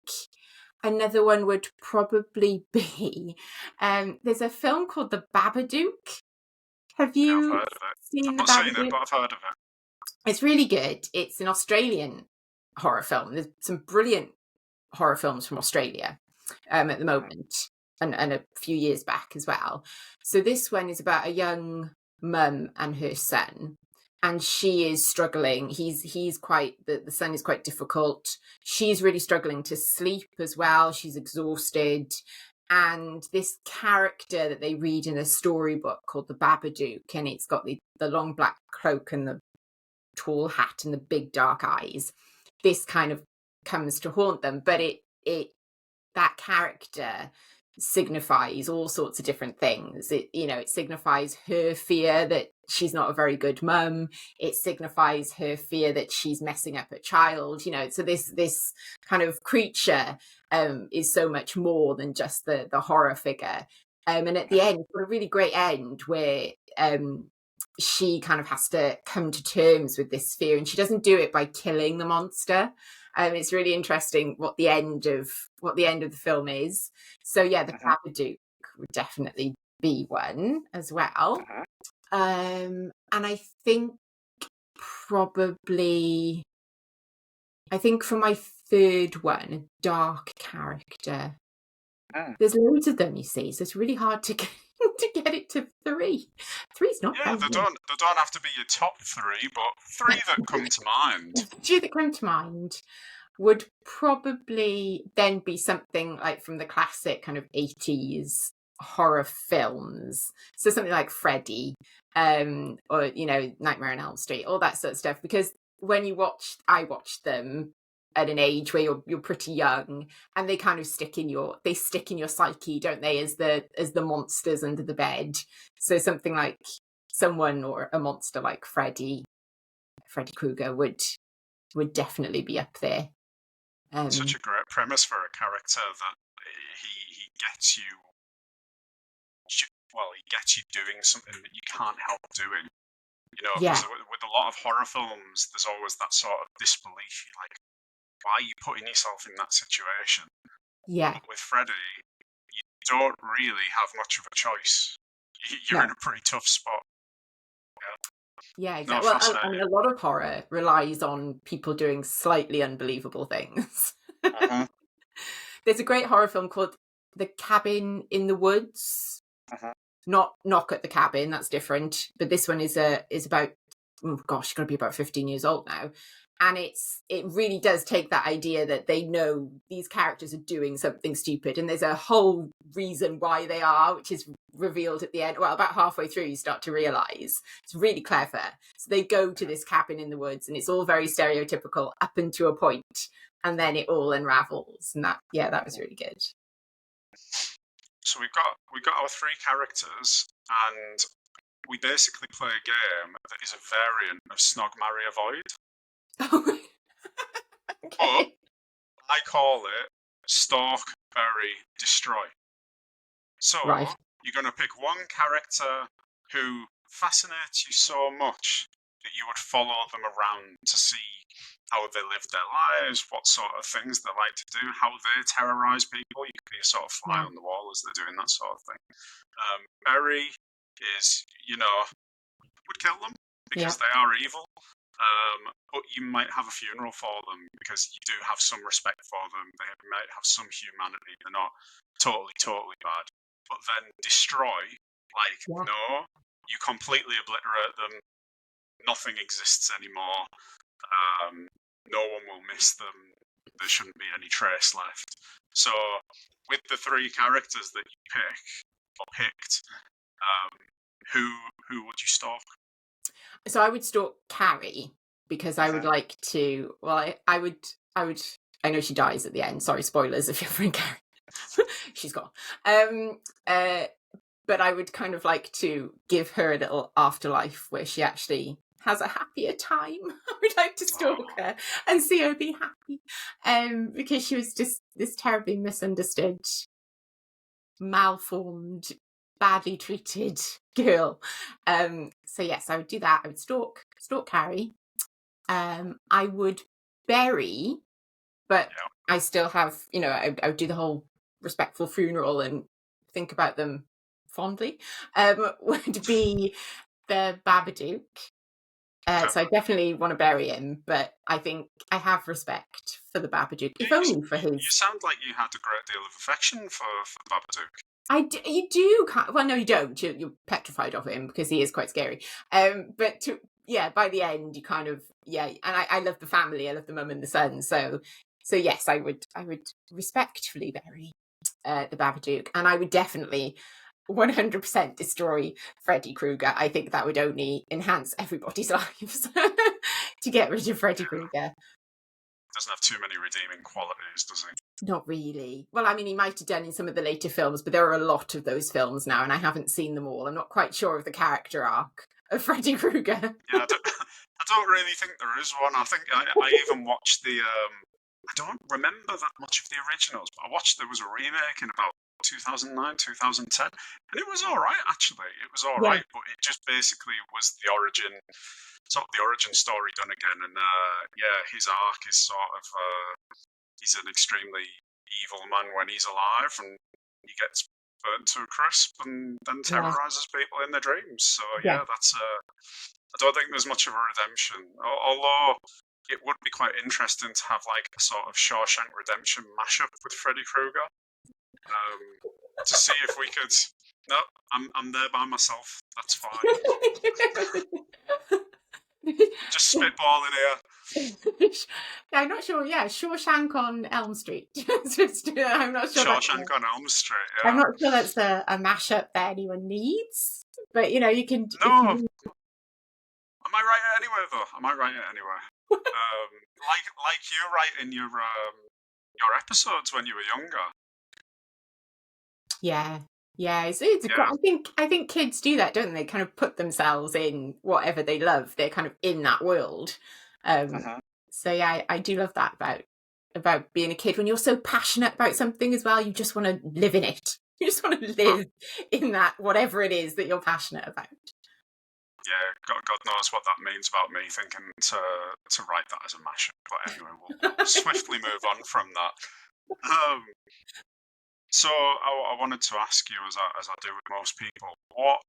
another one would probably be there's a film called The Babadook. Have Yeah, I've you heard of it. seen I've The not seen it, Babadook? but I've heard of it. It's really good. It's an Australian horror film. There's some brilliant horror films from Australia at the moment, and a few years back as well. So this one is about a young mum and her son, and she is struggling. He's quite the son is quite difficult. She's really struggling to sleep as well. She's exhausted. And this character that they read in a storybook called the Babadook, and it's got the long black cloak and the tall hat and the big dark eyes. This kind of comes to haunt them, but it that character signifies all sorts of different things. It signifies her fear that she's not a very good mum. It signifies her fear that she's messing up a child. So this kind of creature is so much more than just the horror figure. And at the end, it's got a really great end where she kind of has to come to terms with this fear, and she doesn't do it by killing the monster. It's really interesting what the end of the film is. So yeah, the Babadook would definitely be one as well. And I think probably, for my third one, a dark character. There's loads of them, you see, so it's really hard to get it to three. Three's not Yeah, bad. they don't have to be your top three, but three that come to mind. Two that come to mind would probably then be something like from the classic kind of 80s horror films. So something like Freddy, or Nightmare on Elm Street, all that sort of stuff. Because I watched them at an age where you're pretty young, and they kind of stick in your psyche, don't they, as the monsters under the bed. So something like someone or a monster like Freddy Krueger would definitely be up there. Such a great premise for a character that he gets you. Well, he gets you doing something that you can't help doing. Yeah. Because with a lot of horror films, there's always that sort of disbelief. You're like, why are you putting yourself in that situation? Yeah. But with Freddy, you don't really have much of a choice. You're in a pretty tough spot. Yeah, No, exactly. Well, I fascinating. mean, a lot of horror relies on people doing slightly unbelievable things. There's a great horror film called The Cabin in the Woods. Not Knock at the Cabin, that's different. But this one is about, oh gosh, got to be about 15 years old now. And it really does take that idea that they know these characters are doing something stupid, and there's a whole reason why they are, which is revealed at the end. Well, about halfway through, you start to realize it's really clever. So they go to this cabin in the woods, and it's all very stereotypical up until a point, and then it all unravels. And that was really good. So we've got our three characters, and we basically play a game that is a variant of Snog, Marry, Avoid. Okay. But I call it Stalk, Bury, Destroy. So Right. you're going to pick one character who fascinates you so much that you would follow them around to see how they live their lives, what sort of things they like to do, how they terrorise people. You could be a sort of fly on the wall as they're doing that sort of thing. Bury is, would kill them because they are evil. But you might have a funeral for them because you do have some respect for them. They might have some humanity. They're not totally bad. But then destroy, no, you completely obliterate them. Nothing exists anymore. No one will miss them. There shouldn't be any trace left. So, with the three characters that you picked, who would you stalk? So I would stalk Carrie because I would like to. Well, I know she dies at the end. Sorry, spoilers if you're friend Carrie. She's gone. But I would kind of like to give her a little afterlife where she actually has a happier time. I would like to stalk her and see her be happy. Because she was just this terribly misunderstood, malformed, badly treated girl. So yes, I would do that. I would stalk Carrie. I would bury, but I still have, I would do the whole respectful funeral and think about them fondly. Would be the Babadook. So I definitely want to bury him, but I think I have respect for the Babadook, if only for his. You sound like you had a great deal of affection for the Babadook. You do. Well, no, you don't. You're petrified of him because he is quite scary. But by the end, you kind of and I love the family. I love the mum and the son. So yes, I would respectfully bury the Babadook, and I would definitely 100% destroy Freddy Krueger. I think that would only enhance everybody's lives to get rid of Freddy Krueger. Doesn't have too many redeeming qualities, does he? Not really. Well, I mean, he might have done in some of the later films, but there are a lot of those films now, and I haven't seen them all. I'm not quite sure of the character arc of Freddy Krueger. Yeah, I don't really think there is one. I think I even watched the. I don't remember that much of the originals, but I watched there was a remake in about 2009, 2010, and it was all right actually. It was all right, but it just basically was the origin story done again, and his arc is sort of he's an extremely evil man when he's alive, and he gets burnt to a crisp and then terrorizes people in their dreams. So that's I don't think there's much of a redemption, although it would be quite interesting to have like a sort of Shawshank Redemption mashup with Freddy Krueger. To see if we could. No, I'm there by myself. That's fine. Just spitballing here. I'm not sure. Yeah, Shawshank on Elm Street. I'm not sure. Shawshank on Elm Street. Yeah. I'm not sure that's a mashup that anyone needs, but you can. No. I might write it anyway, though. I might write it anyway. like you write in your episodes when you were younger. Yeah. It's I think kids do that, don't they? Kind of put themselves in whatever they love. They're kind of in that world. So yeah, I do love that about being a kid. When you're so passionate about something as well, you just want to live in it. You just want to live in that whatever it is that you're passionate about. Yeah, God knows what that means about me thinking to write that as a mashup. But anyway, we'll swiftly move on from that. So I wanted to ask you, as I do with most people, what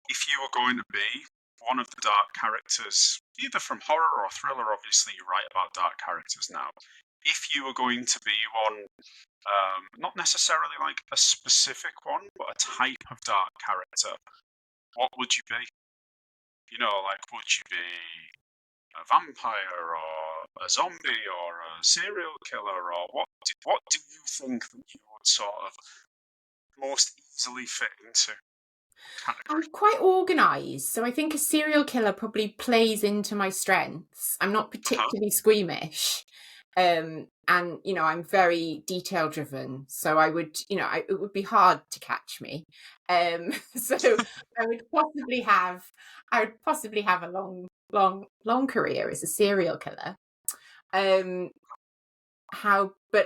if you were going to be one of the dark characters, either from horror or thriller? Obviously, you write about dark characters now. If you were going to be one, not necessarily like a specific one, but a type of dark character, what would you be? Would you be a vampire or a zombie or a serial killer, or what do you think that you would sort of most easily fit into? I'm quite organised, so I think a serial killer probably plays into my strengths. I'm not particularly squeamish, and I'm very detail driven, so I would it would be hard to catch me. So I would possibly have a long career as a serial killer. But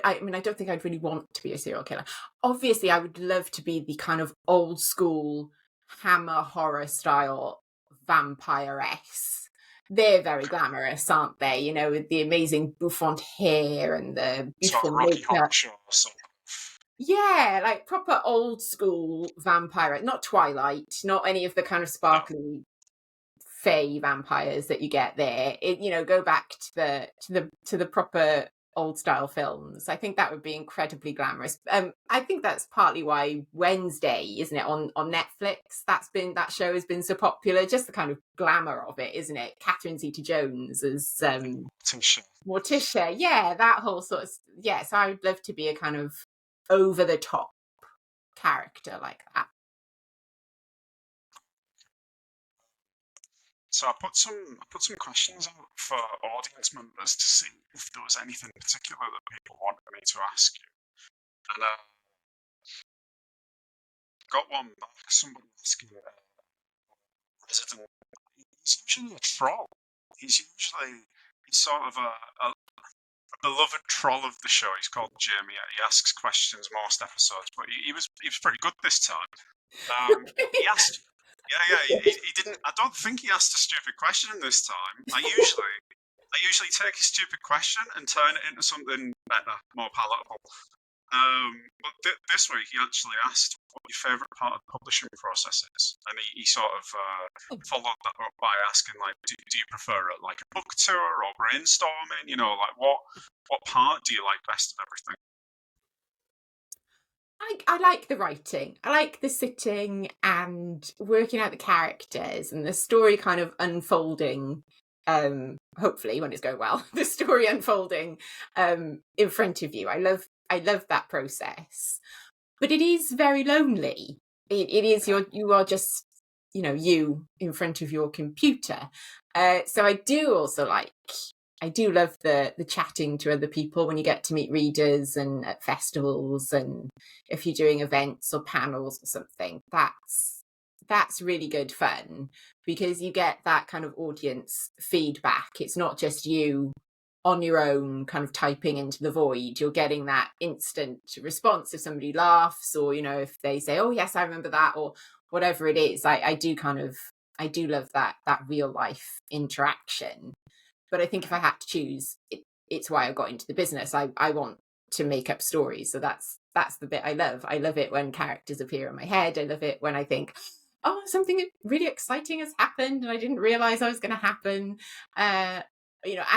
I mean, I don't think I'd really want to be a serial killer. Obviously, I would love to be the kind of old school Hammer horror style vampiress. They're very glamorous, aren't they? With the amazing bouffant hair and the beautiful makeup. Yeah, like proper old school vampire. Not Twilight, not any of the kind of sparkly fey vampires that you get there. Go back to the proper old style films. I think that would be incredibly glamorous. I think that's partly why Wednesday, isn't it, on Netflix? That show has been so popular. Just the kind of glamour of it, isn't it? Catherine Zeta-Jones as Morticia. Yeah, that whole sort of So I would love to be a kind of over the top character like that. So I put some questions out for audience members to see if there was anything particular that people wanted me to ask you. And got one back. Somebody asking resident. He's usually a troll. He's sort of a beloved troll of the show. He's called Jamie. He asks questions most episodes, but he was pretty good this time. He asked. Yeah. He didn't. I don't think he asked a stupid question this time. I usually take a stupid question and turn it into something better, more palatable. But this week he actually asked what your favourite part of the publishing process is, and he sort of followed that up by asking, like, do you prefer like a book tour or brainstorming? You know, like what part do you like best of everything? I like the writing. I like the sitting and working out the characters and the story kind of unfolding. Hopefully, when it's going well, the story unfolding in front of you. I love that process, but it is very lonely. It is you are just you in front of your computer. So I do love the chatting to other people when you get to meet readers and at festivals, and if you're doing events or panels or something. That's really good fun because you get that kind of audience feedback. It's not just you on your own kind of typing into the void. You're getting that instant response if somebody laughs, or if they say, oh yes, I remember that, or whatever it is. I do love that real life interaction. But I think if I had to choose, it's why I got into the business. I want to make up stories. So that's the bit I love. I love it when characters appear in my head. I love it when I think, oh, something really exciting has happened and I didn't realize I was going to happen. And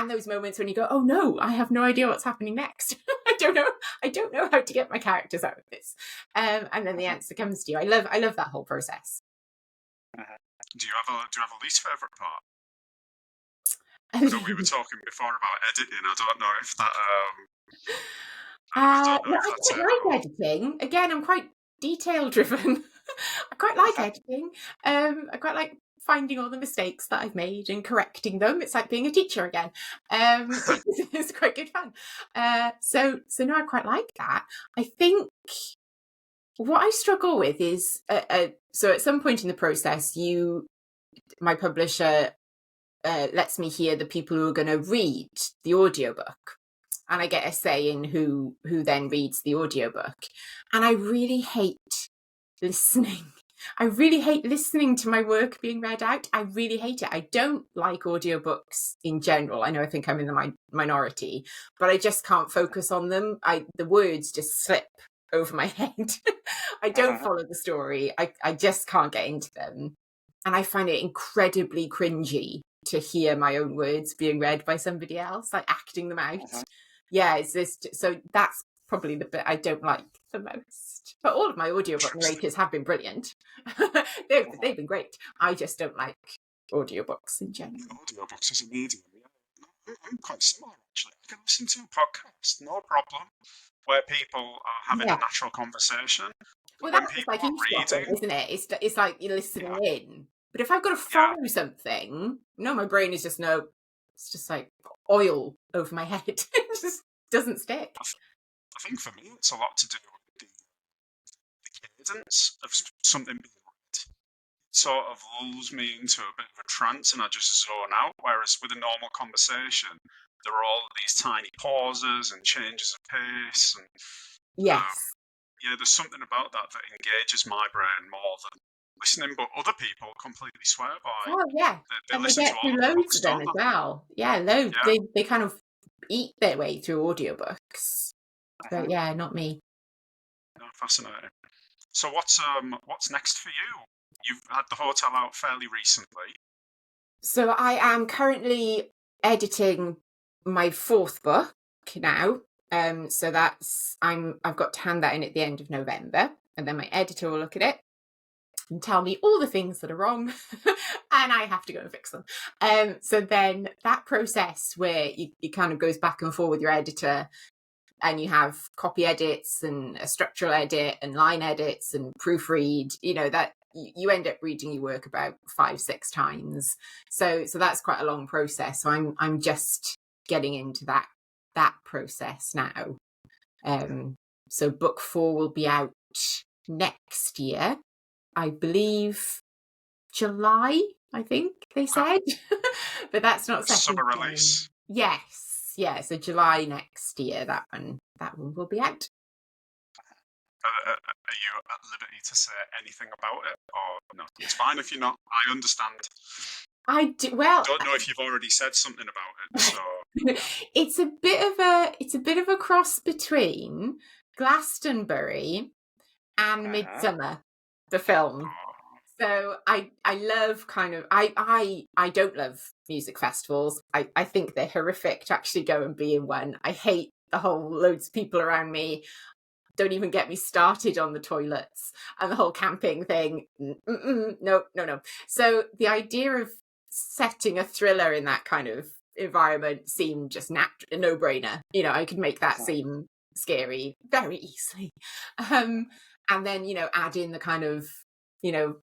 those moments when you go, oh no, I have no idea what's happening next. I don't know how to get my characters out of this. And then the answer comes to you. I love that whole process. Do you have a least favorite part? I know we were talking before about editing. I don't know if that. I quite like editing. Again, I'm quite detail driven. I quite like editing. I quite like finding all the mistakes that I've made and correcting them. It's like being a teacher again. It's quite good fun. So no, I quite like that. I think what I struggle with is so at some point in the process, my publisher lets me hear the people who are going to read the audiobook, and I get a say in who then reads the audiobook. And I really hate listening. I really hate listening to my work being read out. I really hate it. I don't like audiobooks in general. I know I think I'm in the minority, but I just can't focus on them. The words just slip over my head. I don't follow the story. I just can't get into them. And I find it incredibly cringy to hear my own words being read by somebody else, like acting them out. Yeah, it's just, so that's probably the bit I don't like the most. But all of my audiobook narrators have been brilliant. They've been great. I just don't like audiobooks in general. Audiobooks as a medium, yeah. I'm quite similar, actually. I can listen to a podcast, no problem, where people are having a natural conversation. Well, that's like eavesdropping, isn't it? It's like you're listening in. But if I've got to follow something, my brain is just it's just like oil over my head. It just doesn't stick. I think for me, it's a lot to do with the cadence of something being read. It sort of lulls me into a bit of a trance and I just zone out. Whereas with a normal conversation, there are all these tiny pauses and changes of pace. And yes. There's something about that engages my brain more than listening, but other people completely swear by. Oh yeah, they listen to all the books, of them as well. Yeah, loads. Yeah. They kind of eat their way through audiobooks. But yeah, not me. No, fascinating. So what's next for you? You've had The Hotel out fairly recently. So I am currently editing my 4th book. now. So I've got to hand that in at the end of November, and then my editor will look at it and tell me all the things that are wrong, and I have to go and fix them. So then that process where you kind of goes back and forth with your editor, and you have copy edits and a structural edit and line edits and proofread, that you end up reading your work about 5-6 times. So that's quite a long process. So I'm just getting into that process now. So book 4 will be out next year, I believe July, I think they said. But that's not set. Summer release. Yes, yeah. So July next year, that one will be out. Are you at liberty to say anything about it, or no? It's fine if you're not. I understand. I do. Well, I don't know if you've already said something about it. So it's a bit of a cross between Glastonbury and Midsummer, the film. So I love kind of I don't love music festivals. I think they're horrific to actually go and be in one. I hate the whole loads of people around me. Don't even get me started on the toilets and the whole camping thing. No. So the idea of setting a thriller in that kind of environment seemed just a no-brainer. I could make that seem scary very easily. And then, add in the kind of,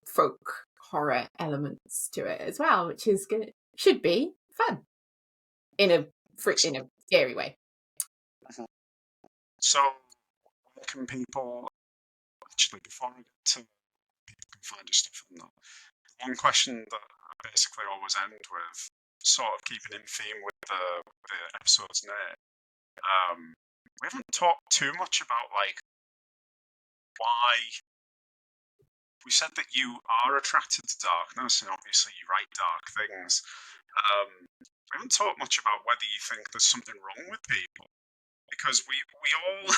folk horror elements to it as well, which is good. Should be fun in a scary way. So where can people, actually, before I get to people can find your stuff and that, one question that I basically always end with, sort of keeping in theme with the episode's name, we haven't talked too much about why. We said that you are attracted to darkness, and obviously you write dark things. We haven't talked much about whether you think there's something wrong with people, because we all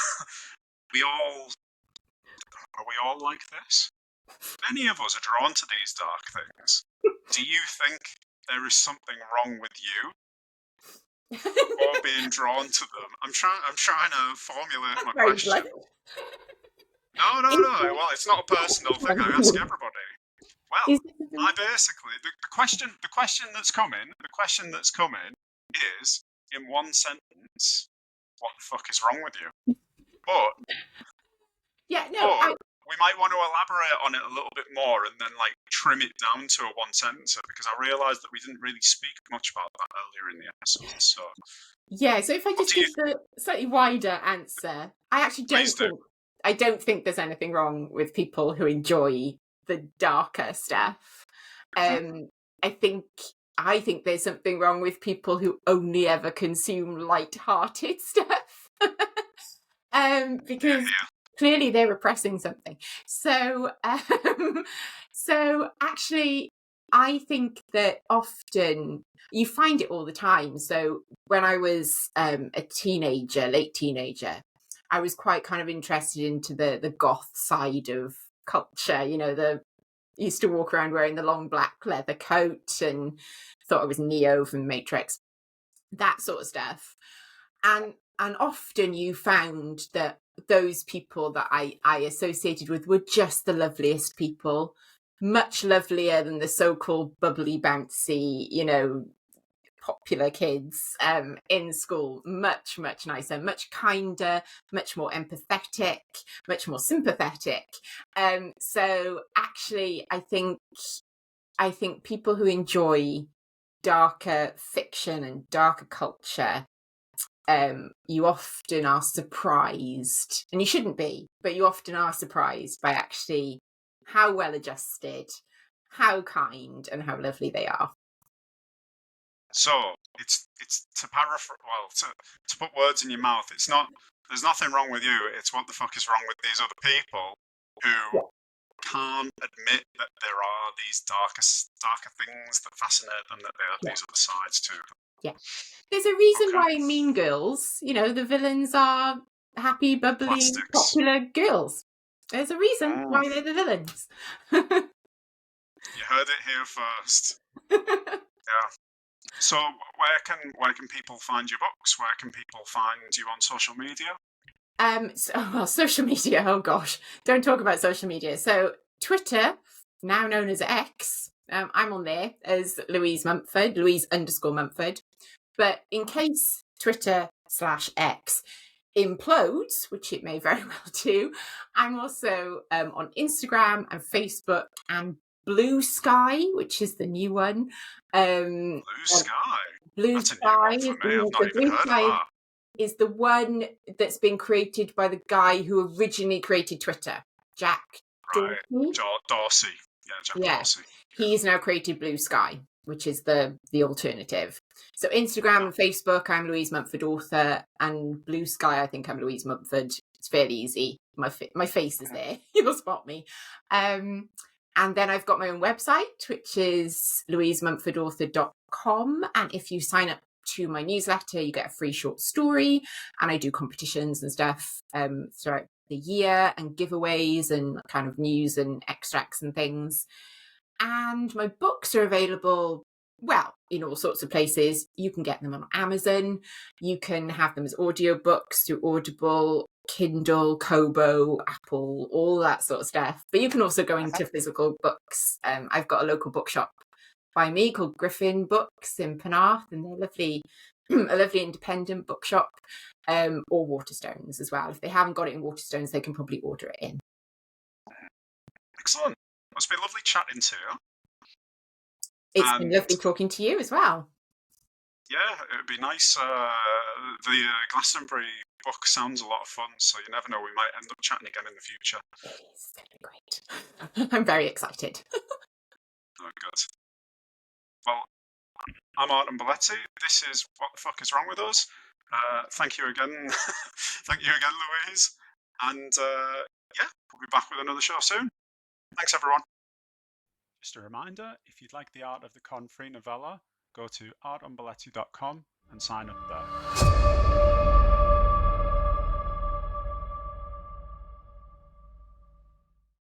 are we all like this? Many of us are drawn to these dark things. Do you think there is something wrong with you, or being drawn to them? I'm trying to formulate my question. No. Well, it's not a personal thing. I ask everybody. Well, I basically the question that's coming is, in one sentence, what the fuck is wrong with you? But we might want to elaborate on it a little bit more and then trim it down to a one sentencer, because I realised that we didn't really speak much about that earlier in the episode. So so if I just give the slightly wider answer, I actually don't think there's anything wrong with people who enjoy the darker stuff. I think there's something wrong with people who only ever consume light-hearted stuff. Because clearly they're repressing something. So actually, I think that often you find it all the time. So when I was a late teenager, I was quite kind of interested into the goth side of culture. Used to walk around wearing the long black leather coat and thought I was Neo from Matrix, that sort of stuff. And often you found that those people that I associated with were just the loveliest people, much lovelier than the so-called bubbly, bouncy, popular kids in school. Much, much nicer, much kinder, much more empathetic, much more sympathetic. So actually, I think people who enjoy darker fiction and darker culture, you often are surprised, and you shouldn't be, but you often are surprised by actually how well adjusted, how kind, and how lovely they are. So it's to paraphrase, to put words in your mouth. It's not. There's nothing wrong with you. It's what the fuck is wrong with these other people who can't admit that there are these darker things that fascinate them, that they have these other sides to them. Yeah. There's a reason why in Mean Girls, the villains are happy, bubbly, popular girls. There's a reason why they're the villains. You heard it here first. Yeah. So where can people find your books? Where can people find you on social media? Social media. Oh gosh, don't talk about social media. So Twitter, now known as X, I'm on there as Louise Mumford, Louise_Mumford. But in case Twitter/X implodes, which it may very well do, I'm also on Instagram and Facebook and Blue Sky, which is the new one. Blue Sky. Blue That's a new Sky one for is me. I've not the even Blue heard of Sky that. is the one that's been created by the guy who originally created Twitter, Jack Right. Dorsey. Dorsey. Yeah, Jack Yeah, Dorsey. he's now created Blue Sky, which is the alternative. So Instagram and Facebook, I'm Louise Mumford author, and Blue Sky, I think I'm Louise Mumford. It's fairly easy. My face is there. You'll spot me. And then I've got my own website, which is louisemumfordauthor.com. And if you sign up to my newsletter, you get a free short story. And I do competitions and stuff throughout the year, and giveaways and kind of news and extracts and things. And my books are available, well, in all sorts of places. You can get them on Amazon. You can have them as audiobooks through Audible, Kindle, Kobo, Apple, all that sort of stuff. But you can also go into physical books. I've got a local bookshop by me called Griffin Books in Penarth, and they're lovely, a lovely independent bookshop, or Waterstones as well. If they haven't got it in Waterstones, they can probably order it in. Excellent. It's been lovely chatting to you. It's been lovely talking to you as well. Yeah, it would be nice. The Glastonbury book sounds a lot of fun, so you never know, we might end up chatting again in the future. It's going to be great. I'm very excited. Oh, good. Well, I'm Arton Baleci. This is What the Fuck Is Wrong With Us? Thank you again. Thank you again, Louise. And yeah, we'll be back with another show soon. Thanks, everyone. Just a reminder, if you'd like the Art of the Con free novella, go to artonbaleci.com and sign up there.